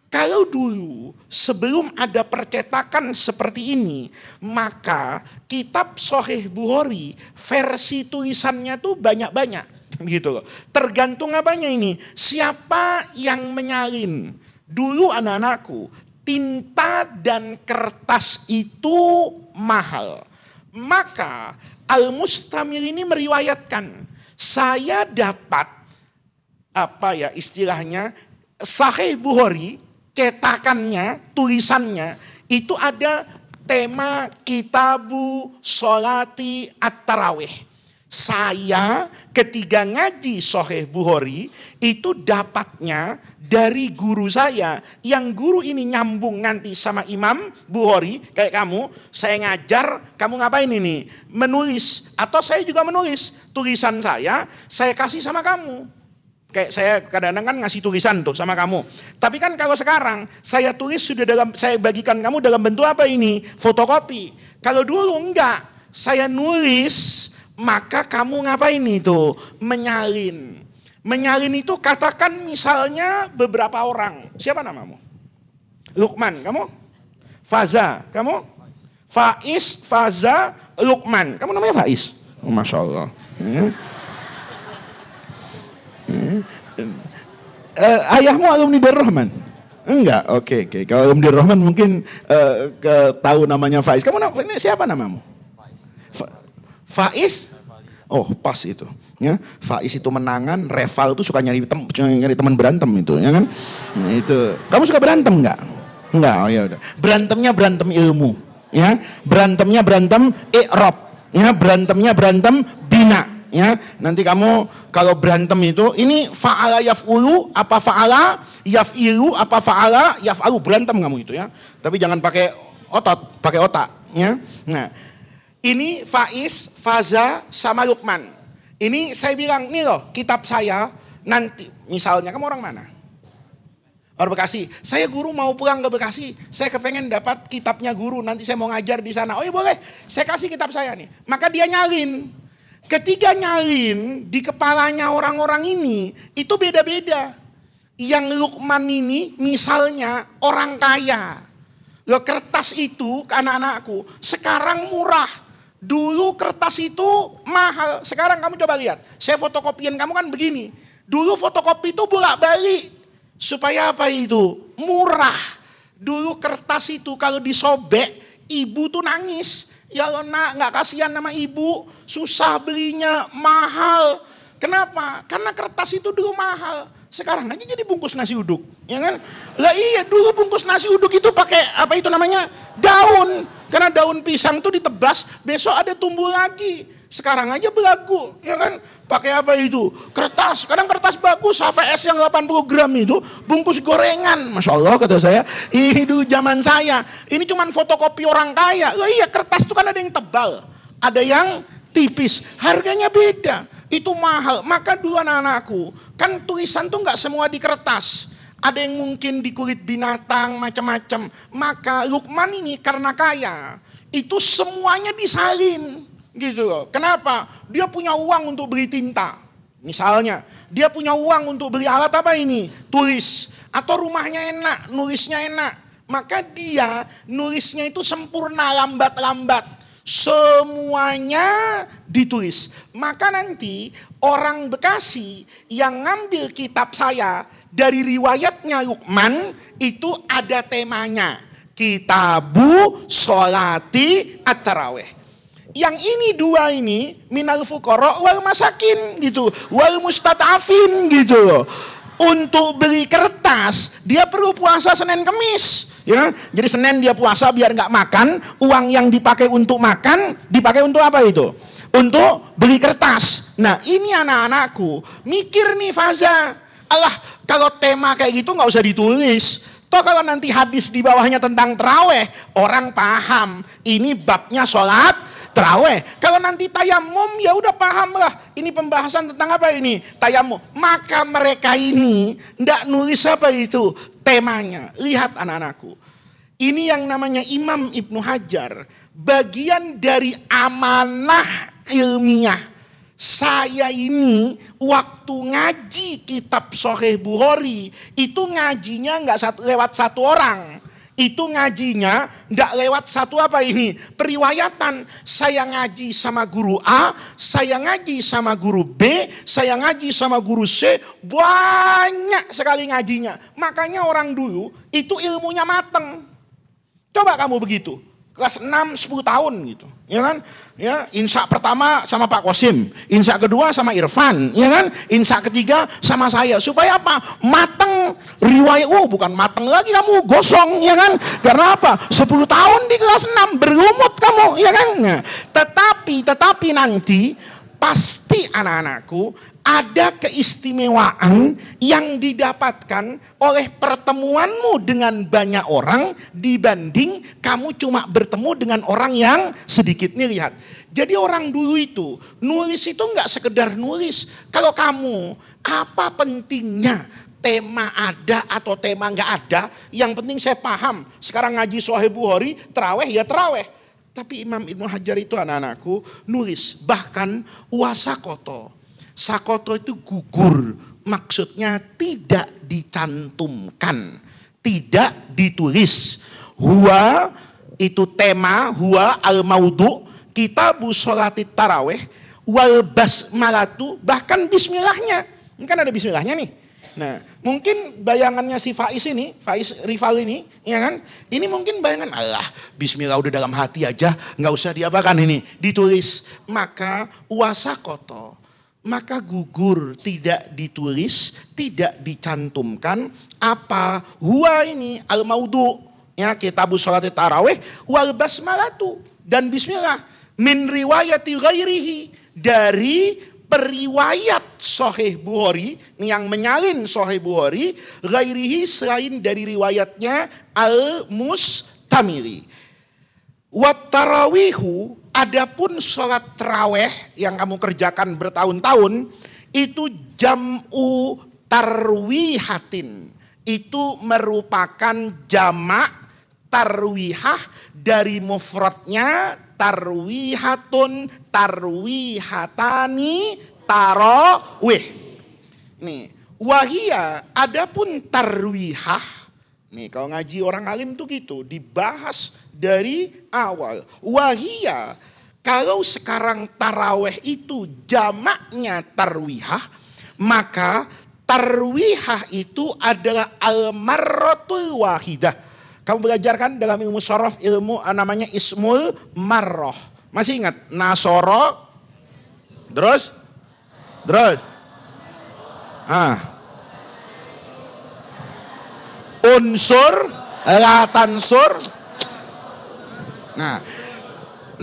Kalau dulu sebelum ada percetakan seperti ini, maka kitab Sahih Bukhari versi tulisannya tuh banyak-banyak gitu loh. Tergantung apanya ini, siapa yang menyalin. Dulu anak-anakku, tinta dan kertas itu mahal. Maka Al-Mustamil ini meriwayatkan, saya dapat apa ya istilahnya, Sahih Bukhari cetakannya, tulisannya itu ada tema Kitabu Sholati At-Tarawih. Saya ketika ngaji Sahih Bukhari itu dapatnya dari guru saya, yang guru ini nyambung nanti sama Imam Bukhari kayak kamu. Saya ngajar, kamu ngapain ini? Menulis, atau saya juga menulis tulisan saya kasih sama kamu. Kayak saya kadang-kadang kan ngasih tulisan tuh sama kamu. Tapi kan kalau sekarang saya tulis sudah saya bagikan kamu dalam bentuk apa ini? Fotokopi. Kalau dulu enggak, saya nulis, maka kamu ngapain itu? Menyalin. Menyalin itu katakan misalnya beberapa orang. Siapa namamu? Lukman, kamu? Faza, kamu? Faiz, Faza, Lukman. Kamu namanya Faiz? Oh, Masya Allah. Ayahmu alumni Darul Rahman? Enggak, oke. Kalau alumni Darul Rahman mungkin tahu namanya Faiz. Kamu siapa namamu? Faiz? Oh, pas itu. Ya, Faiz itu menangan, Reval itu suka nyari teman berantem itu, ya kan? Nah, itu. Kamu suka berantem enggak? Enggak, oh ya udah. Berantemnya berantem ilmu, ya. Berantemnya berantem i'rab, ya, berantemnya berantem bina. Ya, nanti kamu kalau berantem itu ini fa'ala yaf'ulu apa fa'ala yaf'ilu apa fa'ala yaf'alu, berantem kamu itu ya. Tapi jangan pakai otot, pakai otak ya. Nah, ini Faiz, Faza sama Lukman. Ini saya bilang, nih loh kitab saya, nanti misalnya kamu orang mana? Orang Bekasi. Saya guru mau pulang ke Bekasi, saya kepengen dapat kitabnya guru, nanti saya mau ngajar di sana. Oh iya boleh, saya kasih kitab saya nih. Maka dia nyalin. Ketika nyalin di kepalanya orang-orang ini, itu beda-beda. Yang Lukman ini misalnya orang kaya. Loh, kertas itu anak-anakku sekarang murah. Dulu kertas itu mahal. Sekarang kamu coba lihat. Saya fotokopian kamu kan begini. Dulu fotokopi itu bolak-balik. Supaya apa itu? Murah. Dulu kertas itu kalau disobek, ibu tuh nangis. Ya lo nak, nggak kasihan nama ibu, susah belinya, mahal. Kenapa? Karena kertas itu dulu mahal. Sekarang aja jadi bungkus nasi uduk, ya kan? Lah iya, dulu bungkus nasi uduk itu pakai apa itu namanya? Daun. Karena daun pisang itu ditebas, besok ada tumbuh lagi. Sekarang aja belagu, ya kan? Pakai apa itu? Kertas. Kadang kertas bagus, HVS yang 80 gram itu bungkus gorengan. Masya Allah kata saya, ini dulu zaman saya. Ini cuman fotokopi orang kaya. Oh iya, kertas itu kan ada yang tebal, ada yang tipis. Harganya beda. Itu mahal. Maka dulu anak-anakku, kan tulisan tuh nggak semua di kertas. Ada yang mungkin di kulit binatang, macam-macam. Maka Luqman ini karena kaya, itu semuanya disalin. Gitu loh. Kenapa? Dia punya uang untuk beli tinta. Misalnya, dia punya uang untuk beli alat apa ini? Tulis. Atau rumahnya enak, nulisnya enak. Maka dia nulisnya itu sempurna, lambat-lambat. Semuanya ditulis. Maka nanti orang Bekasi yang ngambil kitab saya dari riwayatnya Luqman itu ada temanya. Kitabu Sholati At-Tarawih. Yang ini dua ini minal fuqara wal masakin gitu, wal mustata'afin gitu loh. Untuk beli kertas dia perlu puasa Senin Kemis, ya. Jadi Senin dia puasa biar nggak makan, uang yang dipakai untuk makan dipakai untuk apa itu? Untuk beli kertas. Nah ini anak-anakku mikir nih Faza, Allah kalau tema kayak gitu nggak usah ditulis. Toh kalau nanti hadis di bawahnya tentang taraweh, orang paham ini babnya sholat taraweh. Kalau nanti tayamum ya udah paham lah. Ini pembahasan tentang apa ini? Tayamum. Maka mereka ini ndak nulis apa itu temanya. Lihat anak-anakku. Ini yang namanya Imam Ibnu Hajar. Bagian dari amanah ilmiah. Saya ini waktu ngaji kitab Sahih Bukhari itu ngajinya nggak lewat satu orang, itu ngajinya nggak lewat satu apa ini periwayatan. Saya ngaji sama guru A, saya ngaji sama guru B, saya ngaji sama guru C, banyak sekali ngajinya. Makanya orang dulu itu ilmunya mateng. Coba kamu begitu. Kelas 6, 10 tahun gitu, ya kan? Ya, insya pertama sama Pak Kosim, insya kedua sama Irfan, ya kan? Insya ketiga sama saya. Supaya apa? Mateng riwayat. Bukan mateng lagi kamu, gosong, ya kan? Karena apa? 10 tahun di kelas 6 berumut kamu, ya kan? Nah, tetapi nanti pasti anak-anakku ada keistimewaan yang didapatkan oleh pertemuanmu dengan banyak orang dibanding kamu cuma bertemu dengan orang yang sedikit. Nih lihat. Jadi orang dulu itu nulis itu nggak sekedar nulis. Kalau kamu apa pentingnya tema ada atau tema nggak ada? Yang penting saya paham. Sekarang ngaji Sahih Bukhari, taraweh ya taraweh. Tapi Imam Ibnu Hajar itu anak-anakku nulis bahkan wasakoto. Sakoto itu gugur, maksudnya tidak dicantumkan, tidak ditulis. Huwa itu tema, huwa al-maudu, kitabu sholatit taraweh, wal basmalatu, bahkan bismillahnya. Ini kan ada bismillahnya nih. Nah, mungkin bayangannya si Faiz ini, Faiz rival ini, ya kan? Ini mungkin bayangan, Allah, bismillah udah dalam hati aja, nggak usah diapakan ini, ditulis. Maka wasakoto. Maka gugur, tidak ditulis, tidak dicantumkan apa huwa ini al-maudu, ya kitabu sholatit tarawih wal basmalatu dan bismillah min riwayati ghairihi, dari periwayat Sahih Bukhari yang menyalin Sahih Bukhari, ghairihi selain dari riwayatnya al-Mustamili. Wat tarawihu, adapun sholat taraweh yang kamu kerjakan bertahun-tahun itu jam'u tarwihatin, itu merupakan jamak tarwihah dari mufradnya tarwihatun, tarwihatani, tarawih. Nih, wahia, adapun tarwihah. Nih kalau ngaji orang alim tuh gitu, dibahas dari awal. Wahia, kalau sekarang taraweh itu jamaknya tarwihah, maka tarwihah itu adalah al-marratul wahidah. Kamu belajar kan dalam ilmu syaraf, ilmu namanya ismul marroh. Masih ingat? Nasoro, terus? Unsur, la tansur. Nah,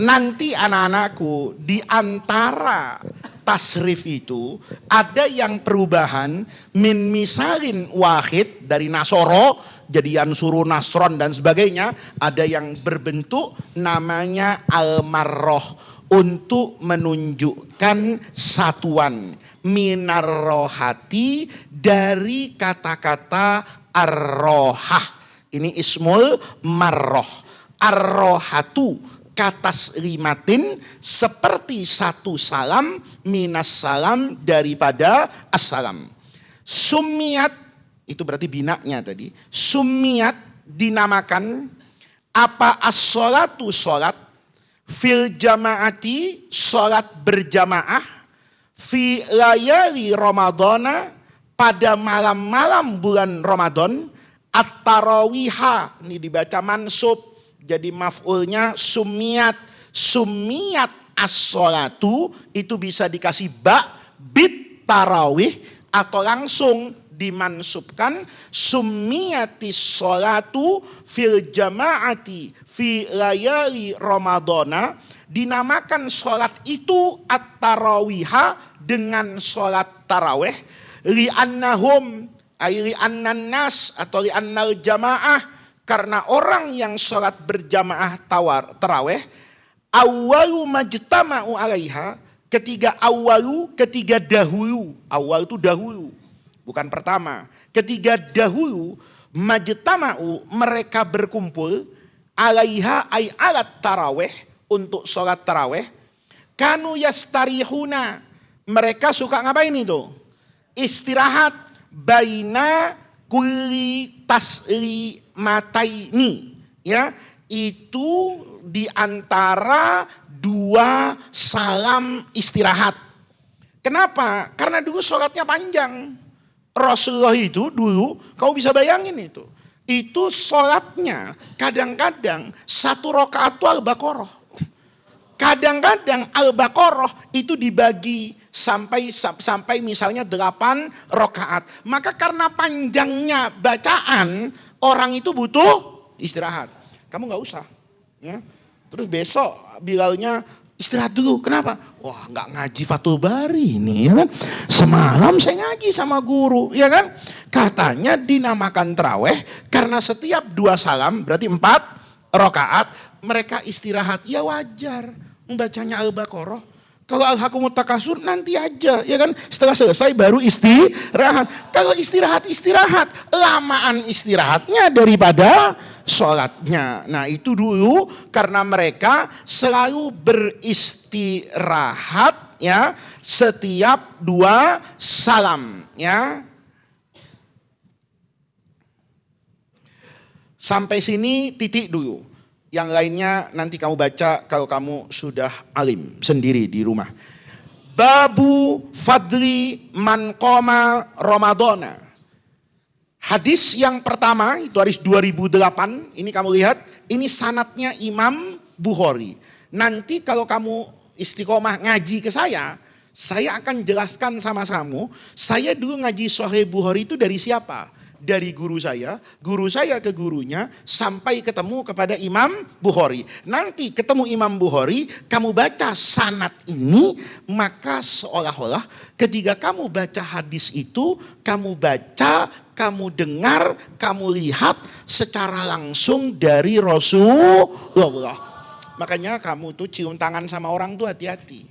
nanti anak-anakku di antara tasrif itu ada yang perubahan min misalin wahid dari nasoro jadi yansuru nasron dan sebagainya, ada yang berbentuk namanya al-marroh untuk menunjukkan satuan minarrohati dari kata-kata arrohah. Ini ismul marroh. Arrohatu katas limatin seperti satu salam minas salam daripada assalam. Sumiat itu berarti binaknya tadi. Sumiat dinamakan apa as-sholatu sholat fil jamaati sholat berjamaah fi layali ramadana pada malam-malam bulan Ramadan at-tarawiha ini dibaca mansub. Jadi maf'ulnya sumiat. Sumiat as-sholatu itu bisa dikasih ba bit tarawih atau langsung dimansubkan sumiatis sholatu fil jamaati fi layali ramadana, dinamakan sholat itu at-tarawiha dengan sholat tarawih li'annahum ay li'annan nas atau li'annal jamaah, karena orang yang sholat berjamaah taraweh awalu majtama'u alaiha, ketiga dahulu, awal itu dahulu bukan pertama, ketiga dahulu majtama'u mereka berkumpul alaiha ay alat taraweh untuk sholat taraweh kanu yastarihuna mereka suka ngapain itu? Istirahat baina kulli tasli mataini, ya, itu diantara dua salam istirahat. Kenapa? Karena dulu sholatnya panjang. Rasulullah itu dulu, kau bisa bayangin itu sholatnya kadang-kadang satu rakaat itu Al-Baqarah. Kadang-kadang Al-Baqarah itu dibagi sampai misalnya 8 rakaat. Maka karena panjangnya bacaan, orang itu butuh istirahat. Kamu nggak usah. Ya. Terus besok Bilalnya istirahat dulu. Kenapa? Wah, nggak ngaji Fathul Bari ini, ya kan? Semalam saya ngaji sama guru, ya kan? Katanya dinamakan taraweh karena setiap 2 salam berarti 4 rakaat mereka istirahat. Ya wajar. Membacanya Al-Baqarah. Kalau Al-Hakumut Takasur nanti aja, ya kan? Setelah selesai baru istirahat. Kalau istirahat, lamaan istirahatnya daripada sholatnya. Nah itu dulu karena mereka selalu beristirahat ya setiap 2 salam ya. Sampai sini titik dulu. Yang lainnya nanti kamu baca kalau kamu sudah alim sendiri di rumah. Babu fadli man qoma Ramadana. Hadis yang pertama itu hadis 2008. Ini kamu lihat, ini sanadnya Imam Bukhari. Nanti kalau kamu istiqomah ngaji ke saya akan jelaskan sama kamu. Saya dulu ngaji Sahih Bukhari itu dari siapa? Dari guru saya ke gurunya, sampai ketemu kepada Imam Bukhari. Nanti ketemu Imam Bukhari, kamu baca sanad ini, maka seolah-olah ketika kamu baca hadis itu, kamu baca, kamu dengar, kamu lihat secara langsung dari Rasulullah. Makanya kamu tuh cium tangan sama orang tuh hati-hati.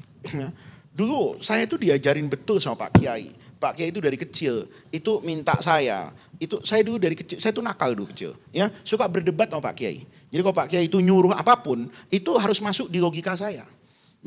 Dulu saya tuh diajarin betul sama Pak Kiai. Pak Kiai itu dari kecil, itu minta saya dulu dari kecil, saya tuh nakal dulu kecil, ya suka berdebat sama Pak Kiai. Jadi kalau Pak Kiai itu nyuruh apapun, itu harus masuk di logika saya.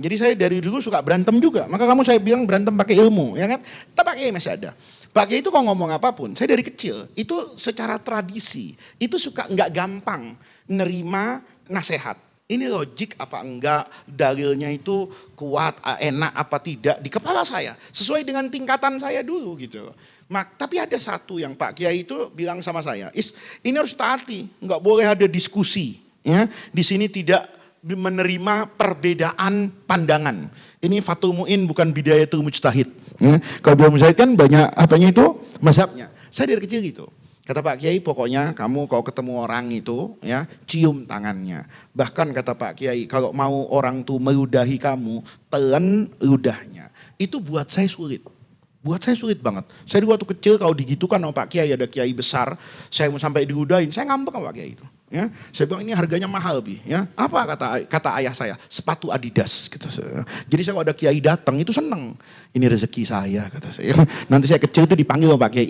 Jadi saya dari dulu suka berantem juga, maka kamu saya bilang berantem pakai ilmu, ya kan? Tapi Pak Kiai masih ada. Pak Kiai itu kalau ngomong apapun, saya dari kecil, itu secara tradisi, itu suka nggak gampang nerima nasihat. Ini logik apa enggak, dalilnya itu kuat, enak apa tidak di kepala saya. Sesuai dengan tingkatan saya dulu gitu. Tapi ada satu yang Pak Kiai itu bilang sama saya, ini harus taati, enggak boleh ada diskusi. Ya. Di sini tidak menerima perbedaan pandangan. Ini Fathul Mu'in bukan Bidayatul Mujtahid. Ya. Kalau Bidayatul Mujtahid kan banyak apanya itu mazhabnya. Saya dari kecil gitu. Kata Pak Kiai, pokoknya kamu kalau ketemu orang itu ya cium tangannya. Bahkan kata Pak Kiai, kalau mau orang tuh meludahi kamu, telan ludahnya. Itu buat saya sulit. Buat saya sulit banget. Saya dulu waktu kecil kalau digitukan sama Pak Kiai, ada Kiai besar, saya mau sampai diludahin, saya ngambek sama Pak Kiai itu. Ya, saya bilang ini harganya mahal bi. Ya, apa kata ayah saya? Sepatu Adidas. Gitu. Jadi saya kalau ada Kiai datang itu seneng. Ini rezeki saya kata saya. Nanti saya kecil itu dipanggil sama Pak Kiai.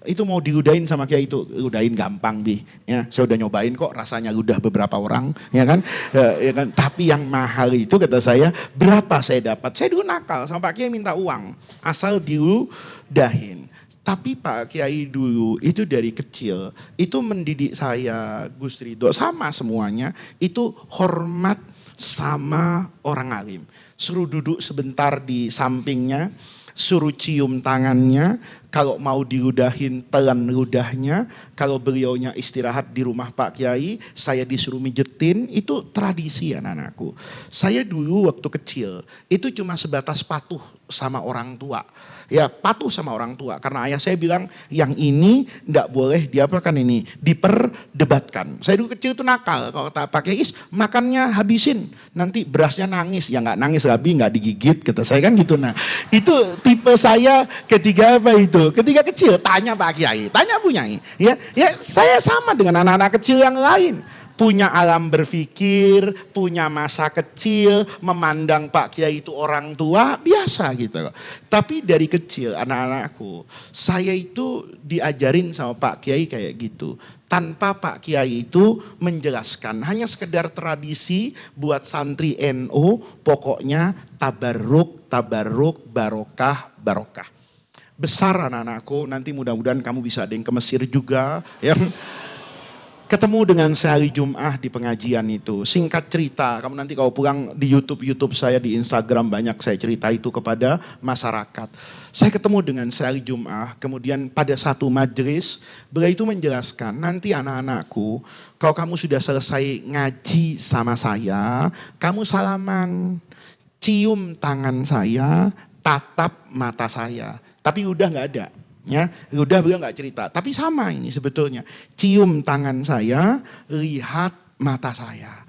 Itu mau diludahin sama Kiai itu, ludahin gampang bi. Ya, saya udah nyobain kok rasanya ludah beberapa orang, ya kan? Ya kan. Tapi yang mahal itu kata saya berapa saya dapat? Saya dulu nakal sama Pak Kiai minta uang, asal diludahin. Tapi Pak Kiai dulu itu dari kecil itu mendidik saya, Gus Ridho sama semuanya itu hormat sama orang alim. Suruh duduk sebentar di sampingnya, suruh cium tangannya, kalau mau diludahin telan ludahnya, kalau beliaunya istirahat di rumah Pak Kiai, saya disuruh mijetin, itu tradisi anak-anakku. Saya dulu waktu kecil itu cuma sebatas patuh sama orang tua. Ya patuh sama orang tua karena ayah saya bilang yang ini nggak boleh diapakan ini diperdebatkan. Saya dulu kecil itu nakal kalau tak pakai makannya habisin nanti berasnya nangis ya nggak nangis Rabi nggak digigit kata saya kan gitu. Nah itu tipe saya ketika apa itu ketika kecil tanya Pak Kiai tanya Bu Nyai ya saya sama dengan anak-anak kecil yang lain. Punya alam berpikir, punya masa kecil, memandang Pak Kiai itu orang tua, biasa gitu loh. Tapi dari kecil anak-anakku, saya itu diajarin sama Pak Kiai kayak gitu. Tanpa Pak Kiai itu menjelaskan, hanya sekedar tradisi buat santri NU, pokoknya tabarruk, tabarruk, barokah, barokah. Besar anak-anakku, nanti mudah-mudahan kamu bisa ada yang ke Mesir juga, ya. Ketemu dengan sehari Jum'ah di pengajian itu. Singkat cerita, kamu nanti kalau pulang di YouTube saya, di Instagram banyak saya cerita itu kepada masyarakat. Saya ketemu dengan sehari Jum'ah, kemudian pada satu majelis, beliau itu menjelaskan, nanti anak-anakku, kalau kamu sudah selesai ngaji sama saya, kamu salaman, cium tangan saya, tatap mata saya. Tapi udah nggak ada. Ya, udah beliau nggak cerita, tapi sama ini sebetulnya. Cium tangan saya, lihat mata saya.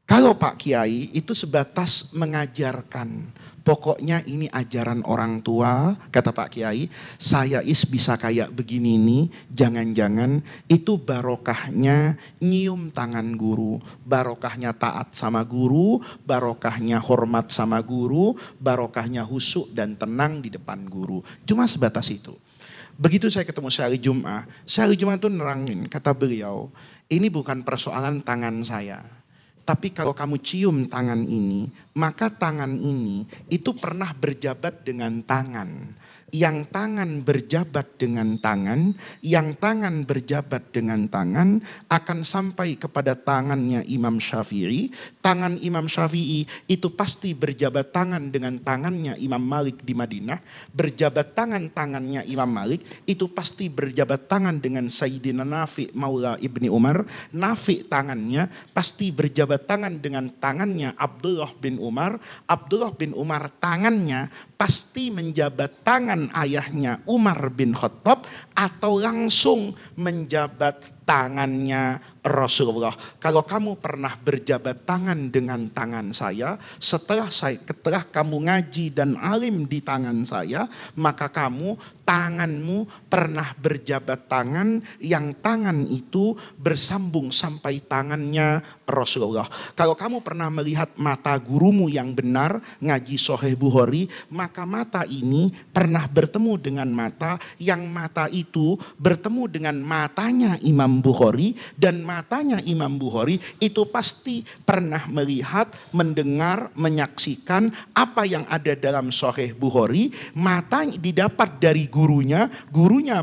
Kalau Pak Kiai itu sebatas mengajarkan, pokoknya ini ajaran orang tua, kata Pak Kiai, saya bisa kayak begini nih, jangan-jangan itu barokahnya nyium tangan guru, barokahnya taat sama guru, barokahnya hormat sama guru, barokahnya husuk dan tenang di depan guru. Cuma sebatas itu. Begitu saya ketemu sehari Jum'ah itu nerangin, kata beliau, ini bukan persoalan tangan saya. Tapi kalau kamu cium tangan ini, maka tangan ini itu pernah berjabat dengan tangan. Yang tangan berjabat dengan tangan, yang tangan berjabat dengan tangan akan sampai kepada tangannya Imam Syafi'i. Tangan Imam Syafi'i itu pasti berjabat tangan dengan tangannya Imam Malik di Madinah. Berjabat tangannya Imam Malik itu pasti berjabat tangan dengan Sayyidina Nafi' Maula Ibni Umar. Nafi' tangannya pasti berjabat tangan dengan tangannya Abdullah bin Umar. Abdullah bin Umar tangannya pasti menjabat tangan ayahnya Umar bin Khattab atau langsung menjabat tangannya Rasulullah. Kalau kamu pernah berjabat tangan dengan tangan saya, setelah kamu ngaji dan alim di tangan saya, maka tanganmu pernah berjabat tangan yang tangan itu bersambung sampai tangannya Rasulullah. Kalau kamu pernah melihat mata gurumu yang benar ngaji Sahih Bukhari, maka mata ini pernah bertemu dengan mata yang mata itu bertemu dengan matanya Imam Bukhari, dan matanya Imam Bukhari itu pasti pernah melihat, mendengar, menyaksikan apa yang ada dalam Sahih Bukhari. Mata didapat dari gurunya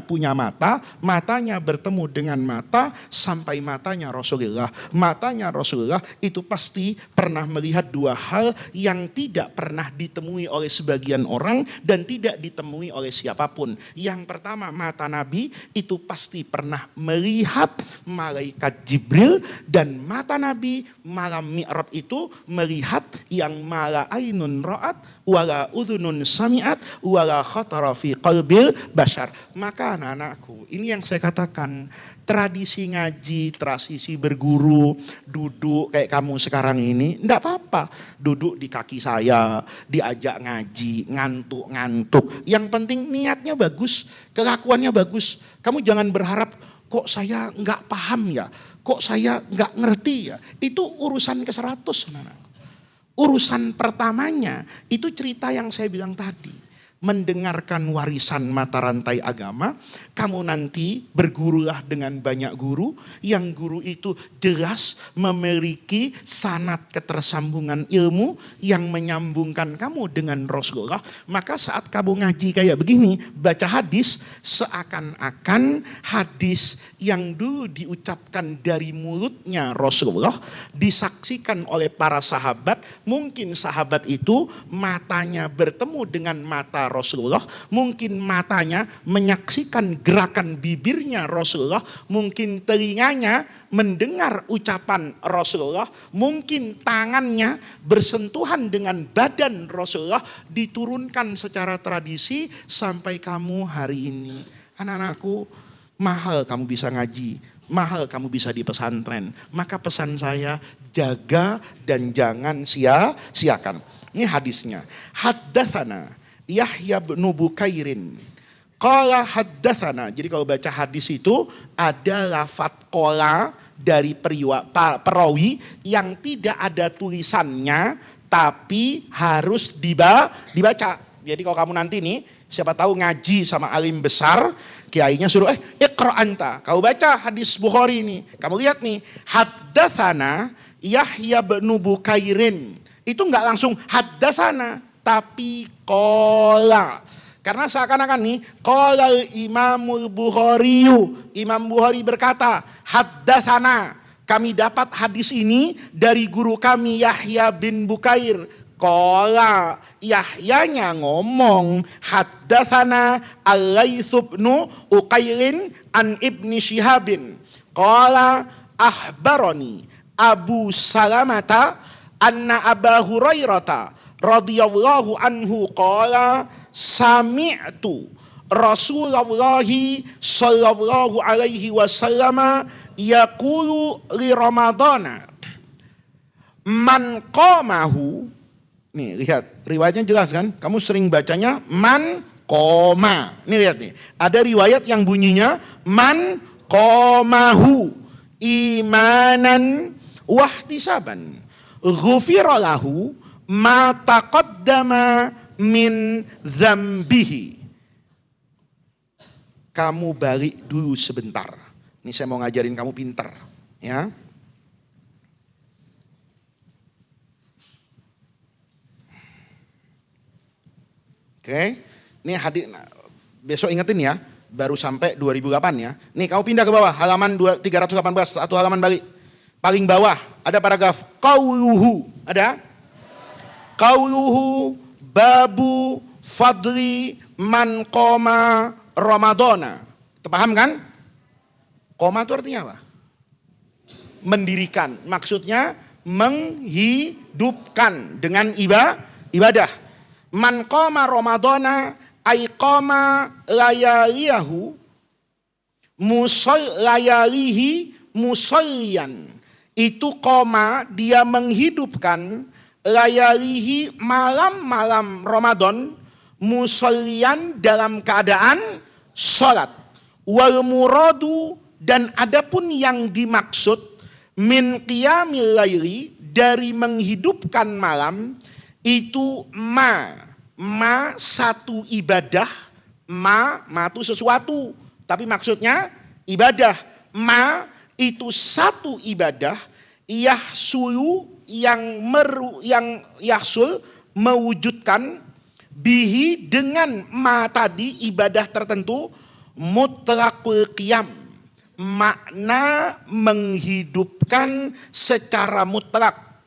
punya mata, matanya bertemu dengan mata sampai matanya Rasulullah. Matanya Rasulullah itu pasti pernah melihat dua hal yang tidak pernah ditemui oleh sebagian orang dan tidak ditemui oleh siapapun. Yang pertama, mata Nabi itu pasti pernah melihat melihat malaikat Jibril, dan mata Nabi malam Mi'raj itu melihat yang mala ainun ra'at wala udhunun sami'at wala khatara fi qalbil bashar. Maka anak-anakku, ini yang saya katakan, tradisi ngaji, tradisi berguru, duduk kayak kamu sekarang ini, enggak apa-apa. Duduk di kaki saya, diajak ngaji, ngantuk-ngantuk. Yang penting niatnya bagus, kelakuannya bagus. Kamu jangan berharap, kok saya nggak paham ya, kok saya nggak ngerti ya. Itu urusan ke-100, anak-anak. Urusan pertamanya, itu cerita yang saya bilang tadi. Mendengarkan warisan mata rantai agama, kamu nanti bergurulah dengan banyak guru, yang guru itu jelas memiliki sanad ketersambungan ilmu yang menyambungkan kamu dengan Rasulullah. Maka saat kamu ngaji kayak begini, baca hadis, seakan-akan hadis yang dulu diucapkan dari mulutnya Rasulullah disaksikan oleh para sahabat. Mungkin sahabat itu matanya bertemu dengan mata Rasulullah, mungkin matanya menyaksikan gerakan bibirnya Rasulullah, mungkin telinganya mendengar ucapan Rasulullah, mungkin tangannya bersentuhan dengan badan Rasulullah, diturunkan secara tradisi sampai kamu hari ini. Anak-anakku, mahal kamu bisa ngaji, mahal kamu bisa di pesantren. Maka pesan saya, jaga dan jangan sia-siakan. Ini hadisnya. Haddatsana Yahya bin Bukairin qala haddatsana. Jadi kalau baca hadis itu ada lafadz qala dari perawi yang tidak ada tulisannya tapi harus dibaca. Jadi kalau kamu nanti nih, siapa tahu ngaji sama alim besar, kiainya suruh iqra anta. Kau baca hadis Bukhari ini, kamu lihat nih, haddatsana Yahya bin Bukairin. Itu enggak langsung haddatsana, tapi qala. Karena seakan-akan nih, qala Imamul Bukhari, Imam Bukhari berkata, haddatsana, kami dapat hadis ini dari guru kami Yahya bin Bukair. Qala, Yahyanya ngomong, haddatsana Al-Laits bin Uqailin an Ibni Syihabin. Qala ahbarani Abu Salamata anna Aba Hurairata radhiyallahu anhu qala sami'tu Rasulullah sallallahu alaihi wasallam yaqulu li Ramadana man qamahu. Nih lihat, riwayatnya jelas kan? Kamu sering bacanya man qama. Nih lihat nih, ada riwayat yang bunyinya man qamahu imanan wahtisaban ghufira lahu ma taqaddama min dzambihi. Kamu balik dulu sebentar. Ini saya mau ngajarin kamu pinter, ya. Oke. Ini hadis, besok ingetin ya, baru sampai 2008 ya. Nih kamu pindah ke bawah, halaman 318, satu halaman balik. Paling bawah ada paragraf qauluhu, ada? Qauluhu babu fadli man qoma Ramadana. Paham kan? Qoma itu artinya apa? Mendirikan. Maksudnya menghidupkan dengan ibadah. Man qoma Ramadana ay qoma layaliyahu layalihi musallian. Itu qoma, dia menghidupkan layalihi malam-malam Ramadan musallian dalam keadaan salat. Wal muradu, dan adapun yang dimaksud min qiyamil laili, dari menghidupkan malam, itu ma satu ibadah, ma itu sesuatu, tapi maksudnya ibadah. Ma itu satu ibadah, yahsulu yang yahsul mewujudkan, bihi dengan ma tadi ibadah tertentu, mutlaqul qiyam, makna menghidupkan secara mutlak.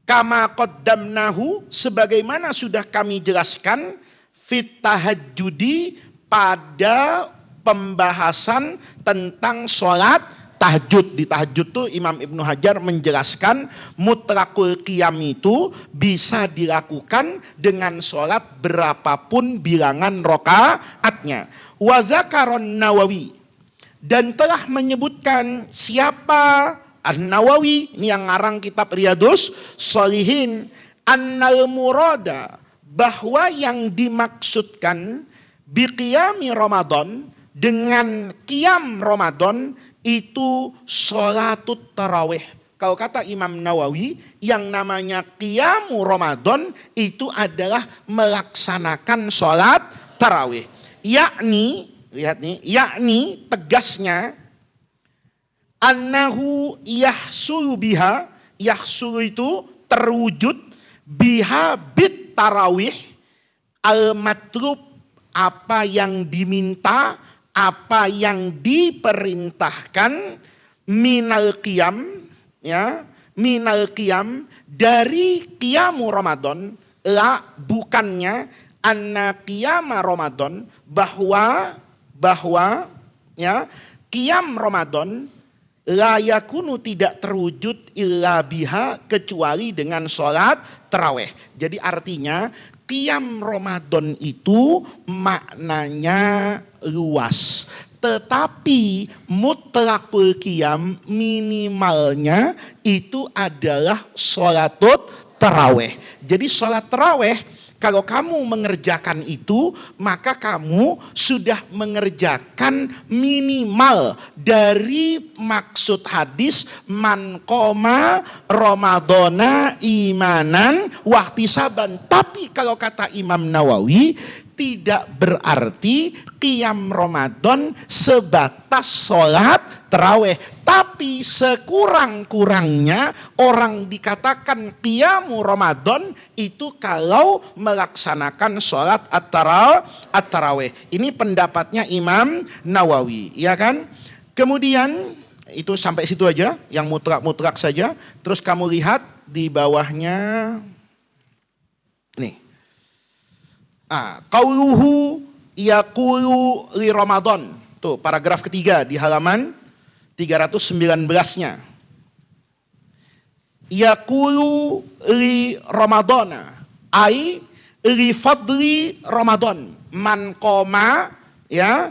Kama qaddamnahu, sebagaimana sudah kami jelaskan, fit tahajjudi, pada pembahasan tentang sholat tahajud. Di tahajud tuh Imam Ibnu Hajar menjelaskan mutlaqul qiyam itu bisa dilakukan dengan sholat berapapun bilangan rokaatnya. Wa dzakaron Nawawi, dan telah menyebutkan siapa An-Nawawi, ini yang ngarang kitab Riyadhus Shalihin, annal murada, bahwa yang dimaksudkan biqiyami Ramadan, dengan qiyam Ramadan itu sholatut tarawih. Kalau kata Imam Nawawi, yang namanya qiyamu Ramadan itu adalah melaksanakan sholat tarawih. Yakni, lihat nih, yakni tegasnya annahu yahsulu biha, yahsulu itu terwujud, biha bit tarawih al-matlub, apa yang diminta, apa yang diperintahkan, minal qiyam, ya, minal qiyam, dari qiyamu Ramadan, la, bukannya, anna qiyama Ramadan, bahwa ya, qiyam Ramadan la yakunu, tidak terwujud illa biha, kecuali dengan sholat tarawih. Jadi artinya qiyam Ramadan itu maknanya luas, tetapi mutlaqul qiyam minimalnya itu adalah sholatut tarawih. Jadi sholat tarawih, kalau kamu mengerjakan itu, maka kamu sudah mengerjakan minimal dari maksud hadis man qoma ramadhana imanan wahtisaban. Tapi kalau kata Imam Nawawi, tidak berarti qiyam Ramadan sebatas sholat tarawih. Tapi sekurang-kurangnya orang dikatakan qiyamu Ramadan itu kalau melaksanakan sholat at-tarawih. Ini pendapatnya Imam Nawawi, ya kan? Kemudian itu sampai situ aja, yang mutlak-mutlak saja. Terus kamu lihat di bawahnya, nih. Qauluhu yaqulu li Ramadan. Tuh paragraf ketiga di halaman 319-nya. Yaqulu li Ramadana, ai li fadli Ramadan. Man qoma, ya.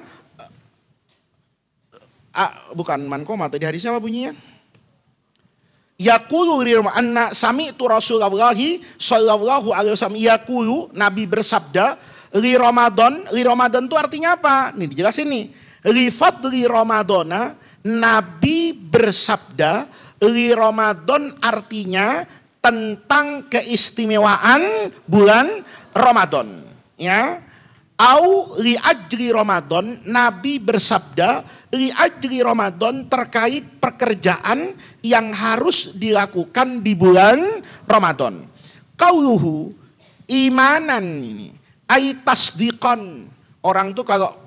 Bukan man qoma, tadi hadisnya apa bunyinya? Yaqulu li Ramadan, anna sami'tu Rasulullah sallallahu alaihi wasallam yaqulu, Nabi bersabda li Ramadan. Li Ramadan itu artinya apa? Nih dijelasin nih. Li fadli Ramadana, Nabi bersabda li Ramadan artinya tentang keistimewaan bulan Ramadan, ya. Au li ajri Ramadan, Nabi bersabda li ajri Ramadan terkait pekerjaan yang harus dilakukan di bulan Ramadan. Qauluhu imanan, ini ai tasdiqan. Orang tuh kalau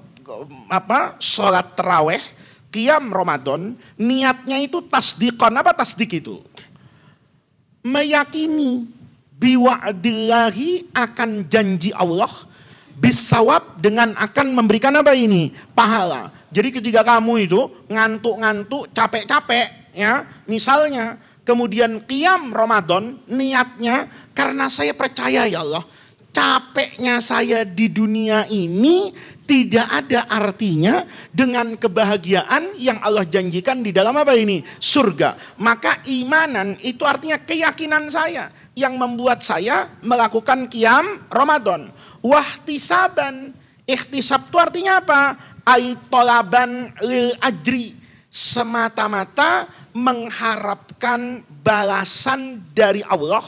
sholat tarawih qiyam Ramadan, niatnya itu tasdiqan. Apa tasdik itu? Meyakini biwa'dillahi, akan janji Allah, bisawab, dengan akan memberikan apa ini? Pahala. Jadi ketika kamu itu ngantuk-ngantuk, capek-capek, ya, misalnya, kemudian qiyam Ramadan, niatnya karena saya percaya ya Allah, capeknya saya di dunia ini tidak ada artinya dengan kebahagiaan yang Allah janjikan di dalam apa ini? Surga. Maka imanan itu artinya keyakinan saya yang membuat saya melakukan qiyam Ramadan. Wahtisaban, ikhtisab itu artinya apa? Aitolaban lil ajri, semata-mata mengharapkan balasan dari Allah.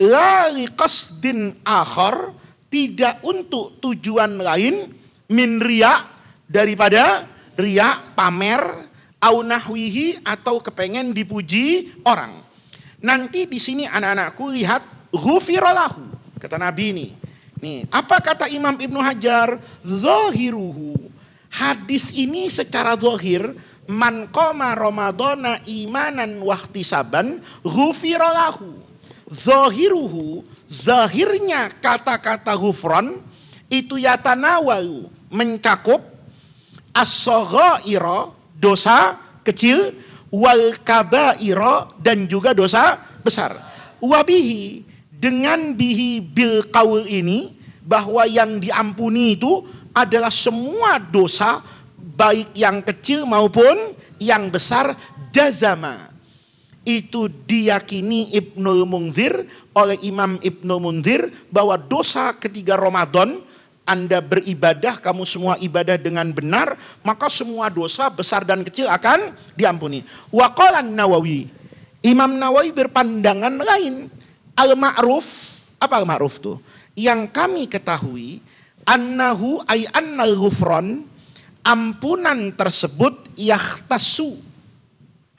La liqasdin akhar, tidak untuk tujuan lain, min riya, daripada riya, pamer, au nahwihi, atau kepengen dipuji orang. Nanti di sini anak-anakku lihat, ghufiralahu, kata Nabi ini. Nih, apa kata Imam Ibnu Hajar? Zahiruhu, hadis ini secara zahir, man qoma ramadhana imanan wahtisaban ghufiralahu. Zahiruhu, zahirnya kata-kata ghufran itu yatanawalu, mencakup as-saghaira, dosa kecil, wal kabaira, dan juga dosa besar. Wabihi, dengan bihi bil qaul ini, bahwa yang diampuni itu adalah semua dosa, baik yang kecil maupun yang besar. Jazama, itu diyakini Ibnul Munzir, oleh Imam Ibnul Munzir, bahwa dosa ketika Ramadan Anda beribadah, kamu semua ibadah dengan benar, maka semua dosa besar dan kecil akan diampuni. Wa qala Nawawi, Imam Nawawi berpandangan lain. Al-ma'ruf, apa al-ma'ruf tuh? Yang kami ketahui, annahu ay annal ghufran, ampunan tersebut yahtasu,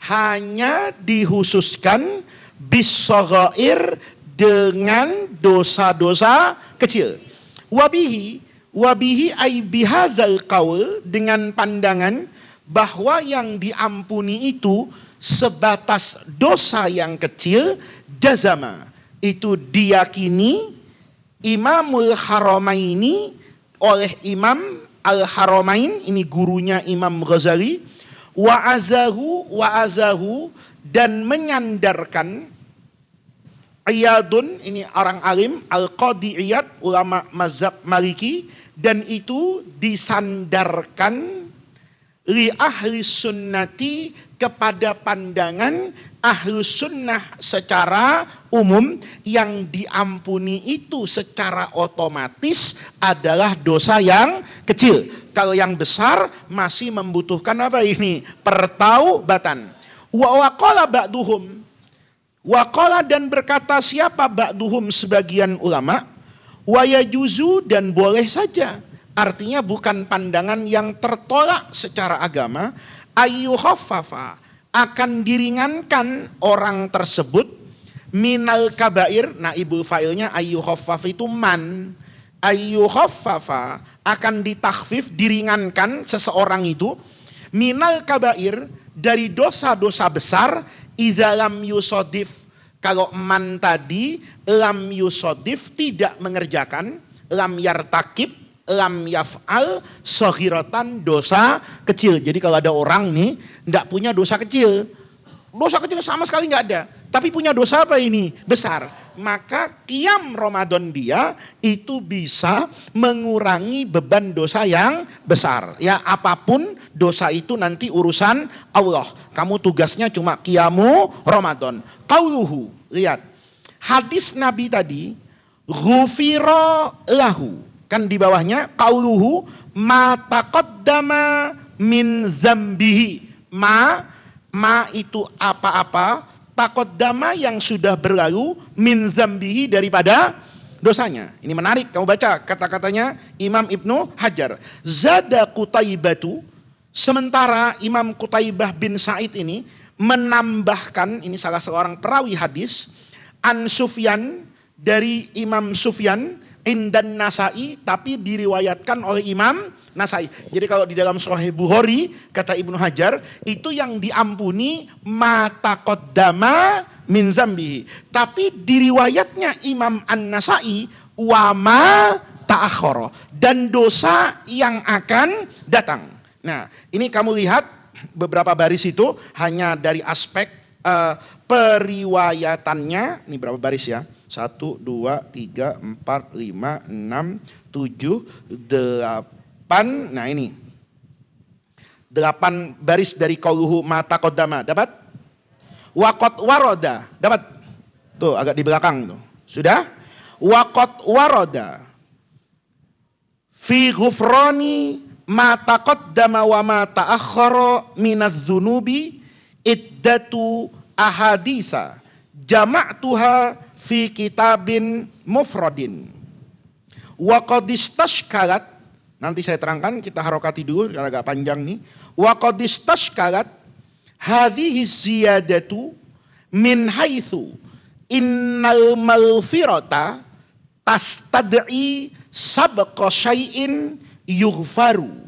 hanya dikhususkan bis-saghair, dengan dosa-dosa kecil. Wabihi ay bihadzal qaul, dengan pandangan bahwa yang diampuni itu sebatas dosa yang kecil. Jazama, itu diyakini Imamul Haramaini, oleh Imam Al-Haramain, ini gurunya Imam Ghazali. Wa'azahu, dan menyandarkan Iyadun, ini orang alim, Al-Qadi Iyad, ulama mazhab Maliki, dan itu disandarkan li ahli sunnati, kepada pandangan ahli sunnah secara umum, yang diampuni itu secara otomatis adalah dosa yang kecil. Kalau yang besar masih membutuhkan apa ini? Pertaubatan. Wa qala ba'duhum, wa qala, dan berkata siapa ba'duhum, sebagian ulama, wa yajuzu, dan boleh saja. Artinya bukan pandangan yang tertolak secara agama. Ayyukhaffafa, akan diringankan orang tersebut minal kabair. Nah, ibu fa'ilnya ayyukhaffaf itu man. Ayyukhaffafa, akan ditakhfif, diringankan seseorang itu minal kabair, dari dosa-dosa besar. Idza lam yusodif, kalau man tadi lam yusodif, tidak mengerjakan, lam yartakib, lam yaf'al saghiratan, dosa kecil. Jadi kalau ada orang nih enggak punya dosa kecil sama sekali enggak ada, tapi punya dosa apa ini? Besar. Maka qiyam Ramadan dia itu bisa mengurangi beban dosa yang besar. Ya, apapun dosa itu nanti urusan Allah. Kamu tugasnya cuma qiyamu Ramadan. Qauluhu, lihat. Hadis Nabi tadi, ghufira lahu. Kan di bawahnya qauluhu ma taqaddama min zambihi. Ma itu apa-apa, taqaddama yang sudah berlalu, min zambihi daripada dosanya. Ini menarik, kamu baca kata-katanya Imam Ibnu Hajar. Zada Qutaibatu, sementara Imam Qutaibah bin Sa'id ini menambahkan, ini salah seorang perawi hadis, an Sufyan, dari Imam Sufyan, indan Nasai, tapi diriwayatkan oleh Imam Nasai. Jadi kalau di dalam Sahih Bukhari, kata Ibnu Hajar, itu yang diampuni ma taqaddama min zambihi. Tapi di riwayatnya Imam An-Nasai, wa ma ta'akhkhara, dan dosa yang akan datang. Nah, ini kamu lihat beberapa baris itu hanya dari aspek periwayatannya. Ini berapa baris ya? 1, 2, 3, 4, 5, 6, 7, 8. Nah ini 8 baris dari qauluhu ma taqaddama. Dapat? Waqad waroda. Dapat? Tuh agak di belakang tuh. Sudah? Waqad waroda fi ghufrani ma taqaddama wa ma ta'akhkhara minadz dzunubi iddatu ahadisa jama'tuha fi kitabin mufradin wa qad istashkalat. Nanti saya terangkan, kita harokati dulu karena agak panjang nih. Wa qad istashkalat hadhihi ziyadatu min haitsu innal maghfirata tastad'i sabqa syai'in yughfaru.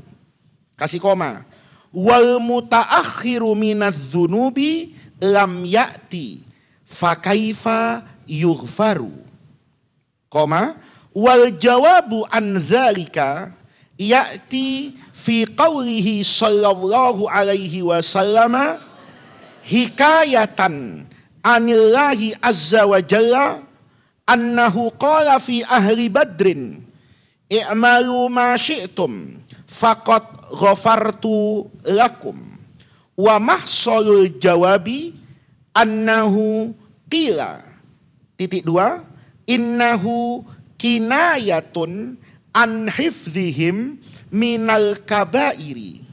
Kasih koma. Wal mutaakhiru minadz dzunubi lam ya'ti fakaifa yughfaru. Koma. Wal jawabu an dzalika, ya'ti fi qawlihi sallallahu alaihi wasallam hikayatan anillahi azza wa jalla annahu qala fi ahli badrin i'malu ma syi'tum faqad ghafartu lakum wa mahsalul jawabi annahu qila innahu kinayatun an hifdzihim minal kabairi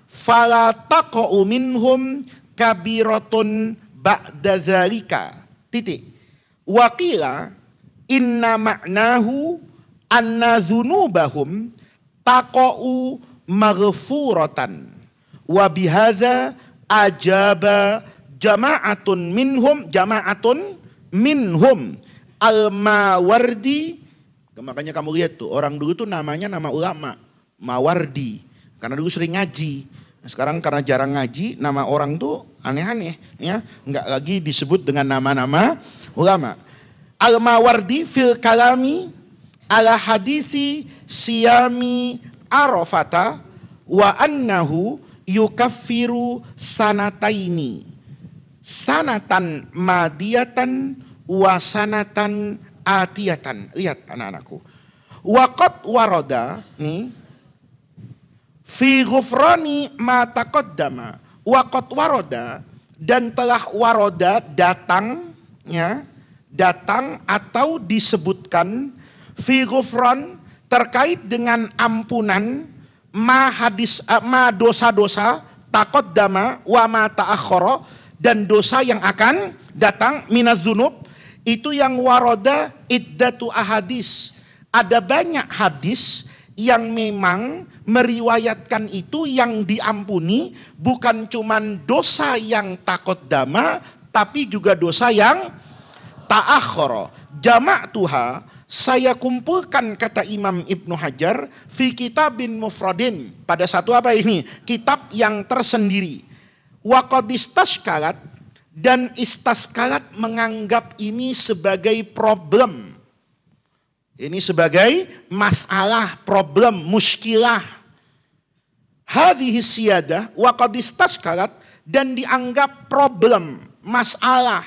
fala taqa'u minhum kabiratun ba'da dzalika wa qila inna ma'nahu anna dzunubahum taqa'u maghfuratan wa bihadza ajaba jama'atun minhum al-Mawardi. Makanya kamu lihat tuh orang dulu tuh namanya nama ulama Mawardi karena dulu sering ngaji. Sekarang karena jarang ngaji nama orang tuh aneh-aneh ya, enggak lagi disebut dengan nama-nama ulama. Al-Mawardi fil kalami ala hadisi siyami arafata wa annahu yukaffiru sanataini sanatan madiyatan wa sanatan atiyatan. Lihat anak-anakku, waqad warada nih fi ghufrani ma taqaddama, waqad warada dan telah waroda datang ya, datang atau disebutkan fi ghufran terkait dengan ampunan ma dosa-dosa taqaddama wa ma ta'akhkhara dan dosa yang akan datang minaz dzunub. Itu yang waroda iddatu ahadis. Ada banyak hadis yang memang meriwayatkan itu yang diampuni bukan cuman dosa yang taqaddama tapi juga dosa yang ta'akhkhara. Jama'tuha, saya kumpulkan kata Imam Ibnu Hajar fi kitabin mufradin, pada satu apa ini? Kitab yang tersendiri. Wa qad istaskalat, dan istaskalat menganggap ini sebagai problem. Ini sebagai masalah, problem, muskilah. Hadhihi siyadah wa qad istaskalat, dan dianggap problem, masalah.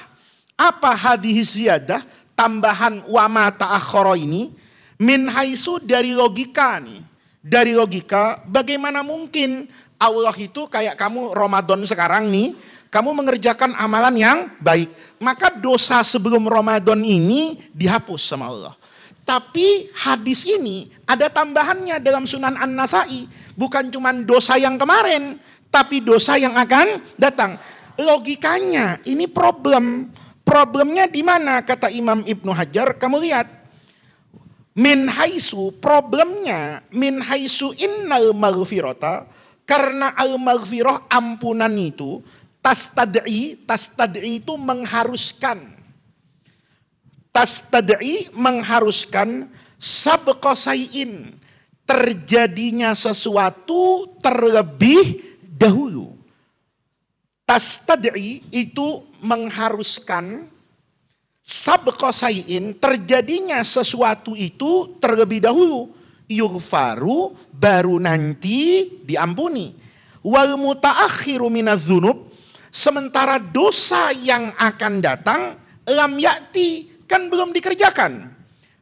Apa hadhihi siyadah? Tambahan wa ma ta'akhkhara ini min haitsu dari logika nih. Dari logika, bagaimana mungkin Allah itu kayak kamu Ramadan sekarang nih, kamu mengerjakan amalan yang baik, maka dosa sebelum Ramadan ini dihapus sama Allah. Tapi hadis ini ada tambahannya dalam Sunan An-Nasa'i, bukan cuma dosa yang kemarin, tapi dosa yang akan datang. Logikanya ini problem. Problemnya di mana kata Imam Ibnu Hajar? Kamu lihat. Min haitsu, problemnya min haitsu innal maghfirata, karena al-maghfirah ampunan itu tastad'i itu mengharuskan. Tastad'i mengharuskan sabqa syai'in, terjadinya sesuatu terlebih dahulu. Tastad'i itu mengharuskan sabqa syai'in, terjadinya sesuatu itu terlebih dahulu. Yughfaru, baru nanti diampuni. Wal mutaakhiru minadz dzunub, sementara dosa yang akan datang lam ya'ti, kan belum dikerjakan.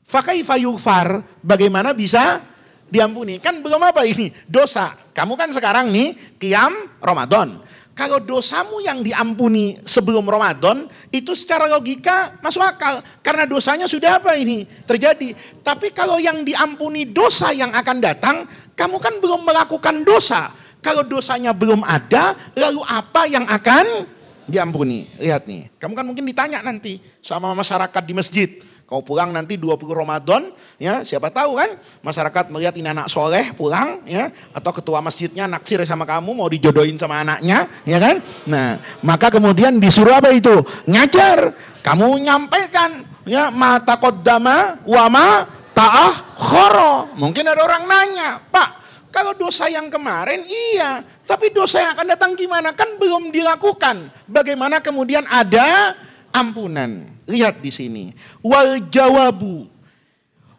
Fa kaifa yughfar, bagaimana bisa diampuni? Kan belum apa ini? Dosa. Kamu kan sekarang nih qiyam Ramadan. Kalau dosamu yang diampuni sebelum Ramadan, itu secara logika masuk akal. Karena dosanya sudah apa ini? Terjadi. Tapi kalau yang diampuni dosa yang akan datang, kamu kan belum melakukan dosa. Kalau dosanya belum ada, lalu apa yang akan diampuni? Lihat nih, kamu kan mungkin ditanya nanti sama masyarakat di masjid. Kau pulang nanti 20 Ramadan, ya siapa tahu kan masyarakat melihat ini anak soleh pulang, ya atau ketua masjidnya naksir sama kamu mau dijodohin sama anaknya, ya kan? Nah, maka kemudian disuruh apa itu? Ngajar. Kamu nyampaikan, ya ma taqaddama wa ma ta'akhkhara. Mungkin ada orang nanya, Pak, kalau dosa yang kemarin iya, tapi dosa yang akan datang gimana? Kan belum dilakukan. Bagaimana kemudian ada ampunan? Lihat di sini. Wal jawabu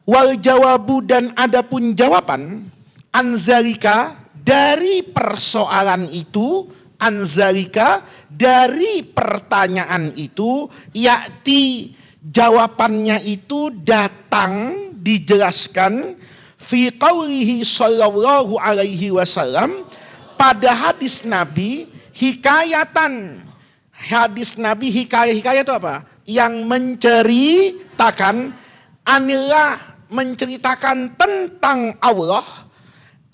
Wal jawabu, dan adapun jawaban, anzalika, dari persoalan itu, anzalika, dari pertanyaan itu, yakti, jawabannya itu datang, dijelaskan, fi qaulihi sallallahu alaihi wasallam, pada hadis Nabi, hikayatan. Hadis Nabi hikayah itu apa? Yang menceritakan anillah, menceritakan tentang Allah,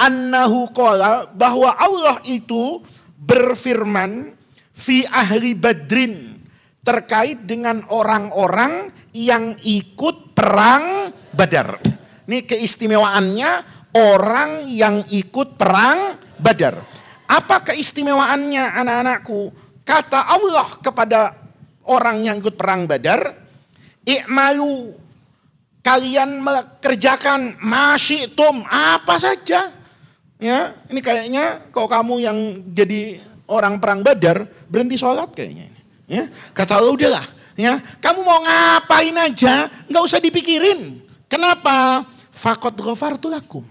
annahu qala, bahwa Allah itu berfirman, fi ahli badrin, terkait dengan orang-orang yang ikut perang Badar. Ini keistimewaannya orang yang ikut perang Badar. Apa keistimewaannya anak-anakku? Kata Allah kepada orang yang ikut perang Badar, i'malu, kalian mengerjakan masyitum, apa saja. Ya, ini kayaknya kalau kamu yang jadi orang perang Badar, berhenti sholat kayaknya. Ya, kata Allah, udahlah, ya, kamu mau ngapain aja, nggak usah dipikirin. Kenapa? Faqad ghafartu lakum.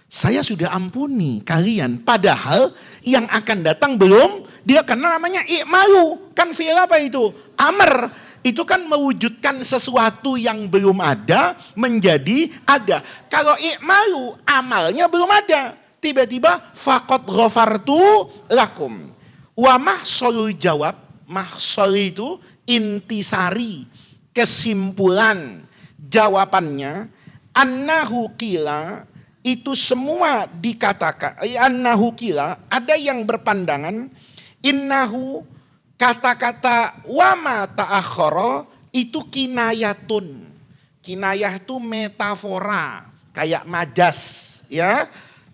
Saya sudah ampuni kalian. Padahal yang akan datang belum. Dia karena namanya i'malu. Kan fi'il apa itu? Amr. Itu kan mewujudkan sesuatu yang belum ada menjadi ada. Kalau i'malu, amalnya belum ada. Tiba-tiba faqad ghafartu lakum. Wa mahsolul jawab. Mahsol itu intisari, kesimpulan jawabannya. Annahu qila, itu semua dikatakan. Annahu qila, ada yang berpandangan innahu, kata-kata wama ta'akhara itu kinayatun. Kinayah itu metafora, kayak majas, ya.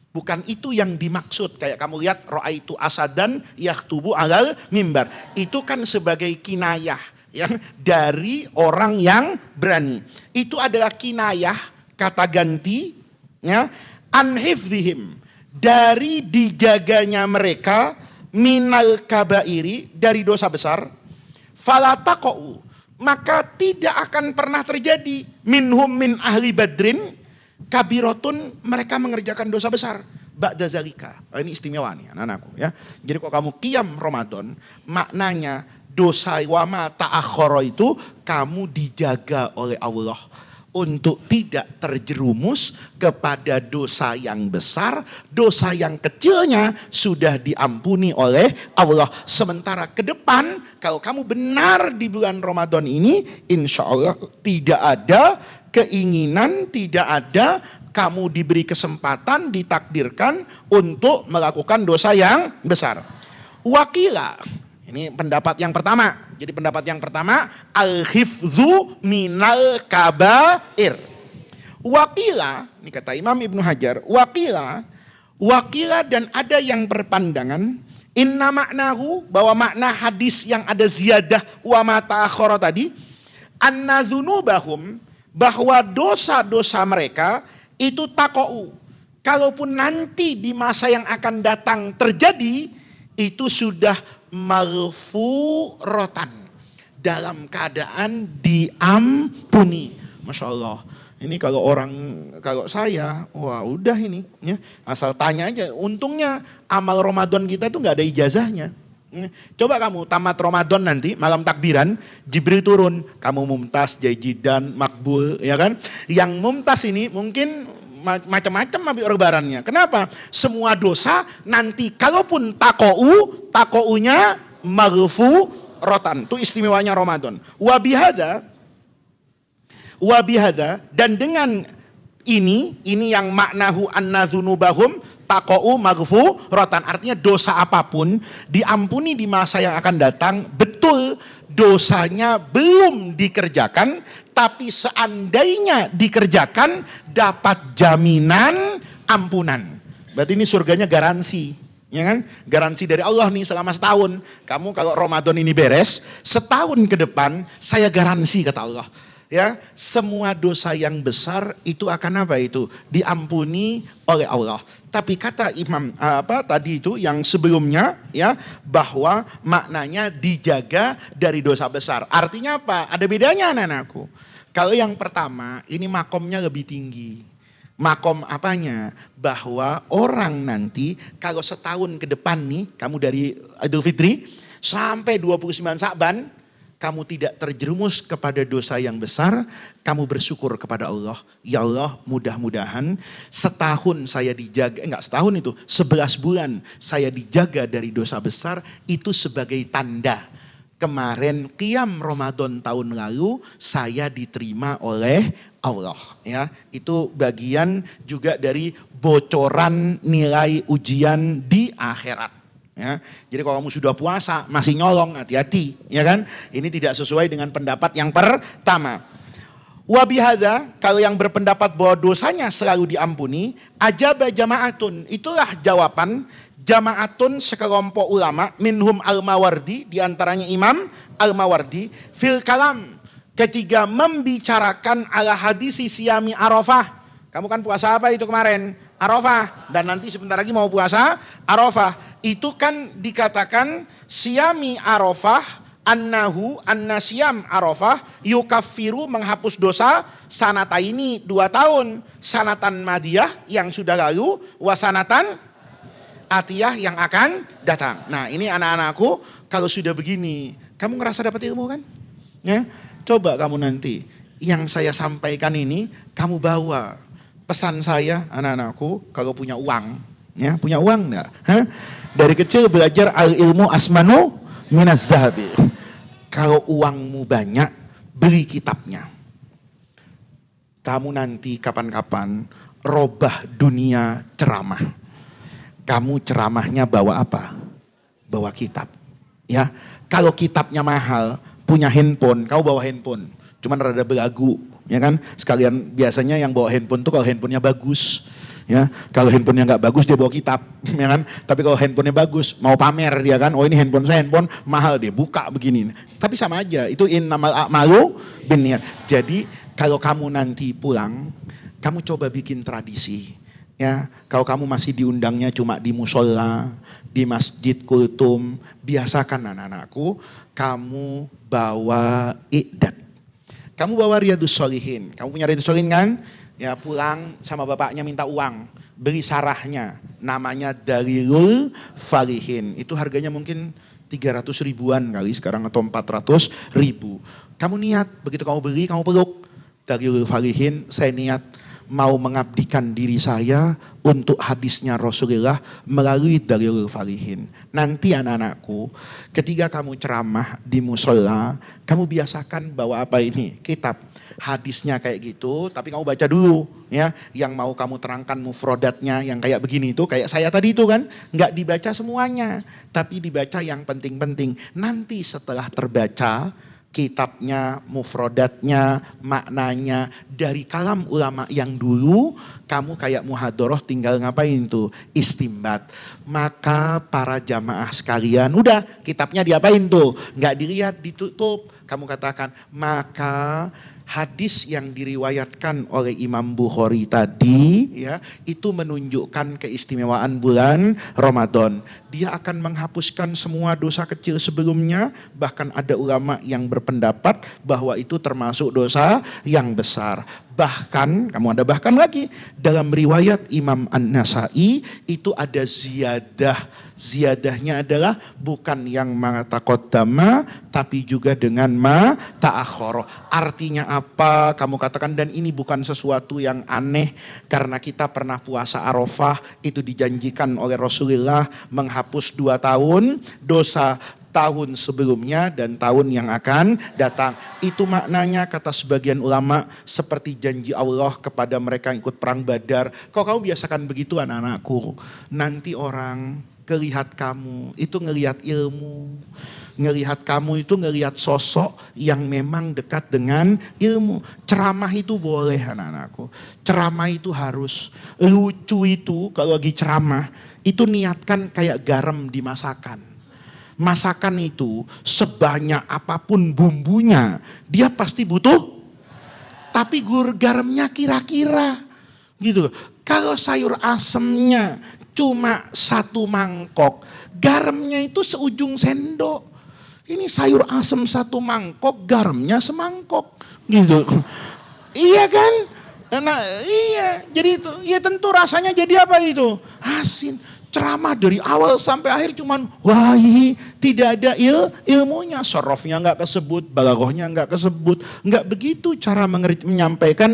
Bukan itu yang dimaksud. Kayak kamu lihat ra'aitu asadan yaktubu alal mimbar. Itu kan sebagai kinayah, ya, dari orang yang berani. Itu adalah kinayah, kata ganti, ya, an hifdzihim, dari dijaganya mereka, minal kabairi, dari dosa besar, falataqau, maka tidak akan pernah terjadi, minhum min ahli badrin, kabirotun, mereka mengerjakan dosa besar, ba'da zalika. Ini istimewa nih anak-anakku, ya. Jadi kalau kamu qiyam Ramadan, maknanya dosa wama ta'akhara itu kamu dijaga oleh Allah untuk tidak terjerumus kepada dosa yang besar. Dosa yang kecilnya sudah diampuni oleh Allah. Sementara ke depan, kalau kamu benar di bulan Ramadan ini, insya Allah tidak ada keinginan, tidak ada kamu diberi kesempatan, ditakdirkan untuk melakukan dosa yang besar. Wakila, ini pendapat yang pertama. Jadi pendapat yang pertama, al-hifdzu minal kabair. Wakila, ini kata Imam Ibnu Hajar, wakila dan ada yang berpandangan, inna maknahu, bahwa makna hadis yang ada ziyadah wa ma ta'akhara tadi, anna dzunubahum, bahwa dosa-dosa mereka itu taqau. Kalaupun nanti di masa yang akan datang terjadi, itu sudah maghfuratan, dalam keadaan diampuni. Masya Allah. Ini kalau saya, wah udah ini, ya, asal tanya aja. Untungnya amal Ramadan kita tuh nggak ada ijazahnya. Coba kamu tamat Ramadan nanti malam takbiran, Jibril turun, kamu mumtaz, jajidan, makbul, ya kan? Yang mumtaz ini mungkin macam-macam habis lebarannya. Kenapa? Semua dosa nanti kalaupun takounya maghfuratan. Itu istimewanya Ramadan. Wa bihadza, dan dengan ini yang maknahu anna dzunubahum taqau maghfuratan, artinya dosa apapun diampuni di masa yang akan datang. Betul dosanya belum dikerjakan, tapi seandainya dikerjakan dapat jaminan ampunan. Berarti ini surganya garansi, ya kan? Garansi dari Allah nih selama setahun. Kamu kalau Ramadan ini beres, setahun ke depan saya garansi, kata Allah. Ya, semua dosa yang besar itu akan apa itu? Diampuni oleh Allah. Tapi kata Imam tadi itu yang sebelumnya, ya, bahwa maknanya dijaga dari dosa besar. Artinya apa? Ada bedanya anak-anakku. Kalau yang pertama, ini makomnya lebih tinggi. Makom apanya? Bahwa orang nanti kalau setahun ke depan nih, kamu dari Idul Fitri sampai 29 Sa'ban, kamu tidak terjerumus kepada dosa yang besar, kamu bersyukur kepada Allah. Ya Allah, mudah-mudahan setahun saya dijaga, enggak setahun itu, 11 bulan saya dijaga dari dosa besar, itu sebagai tanda. Kemarin qiyam Ramadan tahun lalu saya diterima oleh Allah, ya. Itu bagian juga dari bocoran nilai ujian di akhirat. Ya, jadi kalau kamu sudah puasa masih nyolong, hati-hati, ya kan? Ini tidak sesuai dengan pendapat yang pertama. Wabihada, kalau yang berpendapat bahwa dosanya selalu diampuni, ajaba jama'atun, itulah jawaban jama'atun sekelompok ulama, minhum al-Mawardi, diantaranya Imam al-Mawardi, fil kalam, ketika membicarakan ala hadisi siyami Arafah. Kamu kan puasa apa itu kemarin? Arafah. Dan nanti sebentar lagi mau puasa Arafah. Itu kan dikatakan siyami Arafah, annahu annasiyam Arafah yukaffiru, menghapus dosa sanata ini 2 tahun. Sanatan madiyah yang sudah lalu, wasanatan atiyah yang akan datang. Nah ini anak-anakku, kalau sudah begini, kamu ngerasa dapat ilmu kan? Ya, coba kamu nanti yang saya sampaikan ini kamu bawa. Pesan saya anak-anakku, kalau punya uang, ya punya uang enggak? Dari kecil belajar al ilmu asmanu minaz zahabi. Kalau uangmu banyak, beli kitabnya. Kamu nanti kapan-kapan robah dunia ceramah. Kamu ceramahnya bawa apa? Bawa kitab. Ya, kalau kitabnya mahal, punya handphone, kau bawa handphone. Cuman rada belagu, ya kan? Sekalian biasanya yang bawa handphone tuh kalau handphonenya bagus, ya. Kalau handphonenya nggak bagus dia bawa kitab, ya kan? Tapi kalau handphonenya bagus, mau pamer dia kan? Oh ini handphone saya, handphone mahal, dia buka begini. Tapi sama aja, itu innamal a'malu binniyat. Jadi kalau kamu nanti pulang, kamu coba bikin tradisi, ya. Kalau kamu masih diundangnya cuma di musola, di masjid kultum, biasakan anak-anakku, kamu bawa iqdat. Kamu bawa Riyadhus Shalihin. Kamu punya Riyadhus Shalihin kan? Ya pulang sama bapaknya minta uang. Beli sarahnya. Namanya Dalilul Falihin. Itu harganya mungkin 300 ribuan kali sekarang atau 400 ribu. Kamu niat, begitu kamu beli, kamu peluk. Dalilul Falihin, saya niat mau mengabdikan diri saya untuk hadisnya Rasulullah melalui Dalilul Falihin. Nanti anak-anakku, ketika kamu ceramah di musola, kamu biasakan bawa apa ini? Kitab. Hadisnya kayak gitu, tapi kamu baca dulu, ya. Yang mau kamu terangkan mufrodatnya yang kayak begini itu, kayak saya tadi itu kan, nggak dibaca semuanya, tapi dibaca yang penting-penting. Nanti setelah terbaca kitabnya, mufrodatnya, maknanya dari kalam ulama yang dulu, kamu kayak muhadoroh tinggal ngapain tuh? Istimbat. Maka para jamaah sekalian, udah kitabnya diapain tuh? Nggak dilihat, ditutup. Kamu katakan, maka hadis yang diriwayatkan oleh Imam Bukhari tadi, ya, itu menunjukkan keistimewaan bulan Ramadan. Dia akan menghapuskan semua dosa kecil sebelumnya, bahkan ada ulama yang berpendapat bahwa itu termasuk dosa yang besar. Bahkan, kamu ada bahkan lagi, dalam riwayat Imam An-Nasai itu ada ziyadah. Ziyadahnya adalah bukan yang ma taqaddama, tapi juga dengan ma ta'akhkhara. Artinya apa? Kamu katakan, dan ini bukan sesuatu yang aneh, karena kita pernah puasa Arafah, itu dijanjikan oleh Rasulullah menghapus 2 tahun dosa tahun sebelumnya dan tahun yang akan datang. Itu maknanya kata sebagian ulama seperti janji Allah kepada mereka yang ikut perang Badar. Kalau kamu biasakan begitu anak-anakku, nanti orang ngelihat kamu itu ngelihat ilmu, ngelihat kamu itu ngelihat sosok yang memang dekat dengan ilmu. Ceramah itu boleh anak-anakku, ceramah itu harus lucu. Itu kalau lagi ceramah itu niatkan kayak garam di masakan. Masakan itu sebanyak apapun bumbunya, dia pasti butuh, tapi garamnya kira-kira gitu. Kalau sayur asemnya cuma 1 mangkok, garamnya itu seujung sendok. Ini sayur asem satu mangkok, garamnya semangkok, gitu. Iya kan? Nah, iya. Jadi itu, ya tentu rasanya jadi apa itu? Asin. Ceramah dari awal sampai akhir cuman wahi, tidak ada ilmunya, sorofnya nggak kesebut, balaghahnya nggak kesebut, nggak begitu cara menyampaikan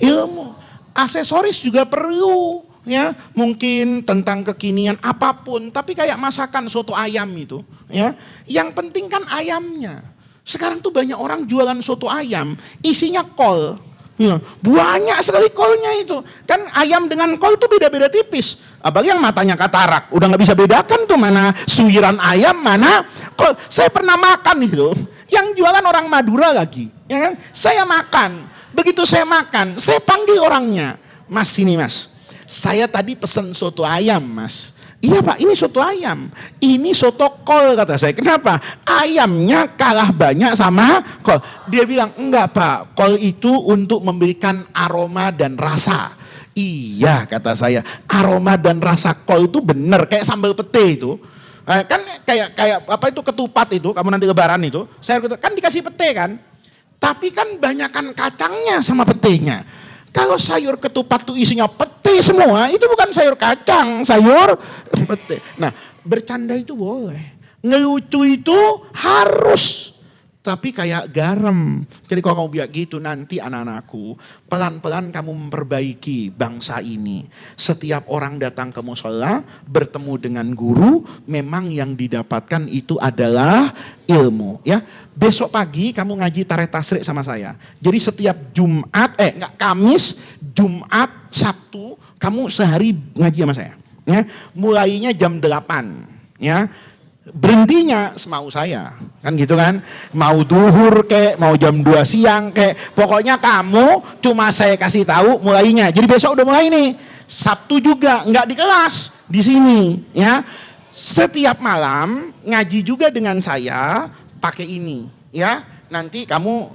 ilmu. Aksesoris juga perlu. Ya, mungkin tentang kekinian apapun, tapi kayak masakan soto ayam itu, ya. Yang penting kan ayamnya. Sekarang tuh banyak orang jualan soto ayam, isinya kol. Ya, banyak sekali kolnya itu. Kan ayam dengan kol tuh beda-beda tipis. Apalagi yang matanya katarak, udah nggak bisa bedakan tuh mana suiran ayam, mana kol. Saya pernah makan itu, yang jualan orang Madura lagi, ya kan? Saya makan, begitu saya makan, saya panggil orangnya, Mas sini Mas. Saya tadi pesen soto ayam Mas. Iya Pak, ini soto ayam. Ini soto kol kata saya. Kenapa? Ayamnya kalah banyak sama kol. Dia bilang, enggak Pak, kol itu untuk memberikan aroma dan rasa. Iya kata saya, aroma dan rasa kol itu benar. Kayak sambal pete itu. Kan kayak apa itu ketupat itu, kamu nanti lebaran itu. Saya kan dikasih pete kan. Tapi kan banyakan kacangnya sama petenya. Kalau sayur ketupat itu isinya pete semua, itu bukan sayur kacang, sayur pete. Nah, bercanda itu boleh. Ngelucu itu harus. Tapi kayak garam. Jadi kalau kamu bilang gitu, nanti anak-anakku, pelan-pelan kamu memperbaiki bangsa ini. Setiap orang datang ke mushola, bertemu dengan guru, memang yang didapatkan itu adalah ilmu. Ya, besok pagi kamu ngaji tarekat tasrik sama saya. Jadi setiap Kamis, Jumat, Sabtu, kamu sehari ngaji sama saya. Ya, mulainya jam 8. Ya. Berhentinya semau saya, kan gitu kan, mau duhur kek, mau jam 2 siang kek, pokoknya kamu cuma saya kasih tahu mulainya. Jadi besok udah mulai nih, Sabtu juga nggak di kelas di sini, ya. Setiap malam ngaji juga dengan saya pakai ini, ya. Nanti kamu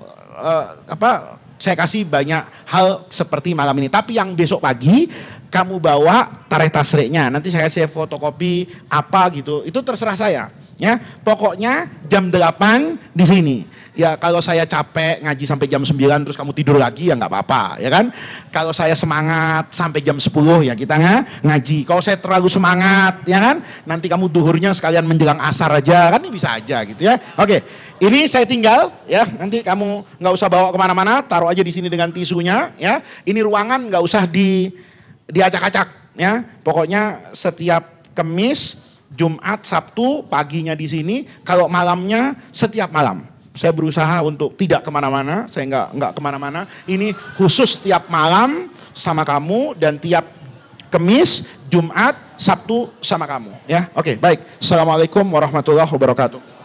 saya kasih banyak hal seperti malam ini. Tapi yang besok pagi kamu bawa tarekat tasriknya. Nanti saya kasih fotokopi apa gitu. Itu terserah saya. Ya, pokoknya jam 8 di sini. Ya, kalau saya capek ngaji sampai jam 9 terus kamu tidur lagi ya nggak apa-apa, ya kan? Kalau saya semangat sampai jam 10 ya kita ngaji. Kalau saya terlalu semangat, ya kan? Nanti kamu duhurnya sekalian menjelang asar aja, kan ini bisa aja gitu ya. Oke, ini saya tinggal ya. Nanti kamu nggak usah bawa kemana-mana, taruh aja di sini dengan tisunya ya. Ini ruangan nggak usah diacak-acak ya. Pokoknya setiap Kamis, Jumat, Sabtu paginya di sini. Kalau malamnya setiap malam. Saya berusaha untuk tidak kemana-mana. Saya nggak kemana-mana. Ini khusus tiap malam sama kamu dan tiap Kamis, Jumat, Sabtu sama kamu. Ya, oke, baik. Assalamualaikum warahmatullahi wabarakatuh.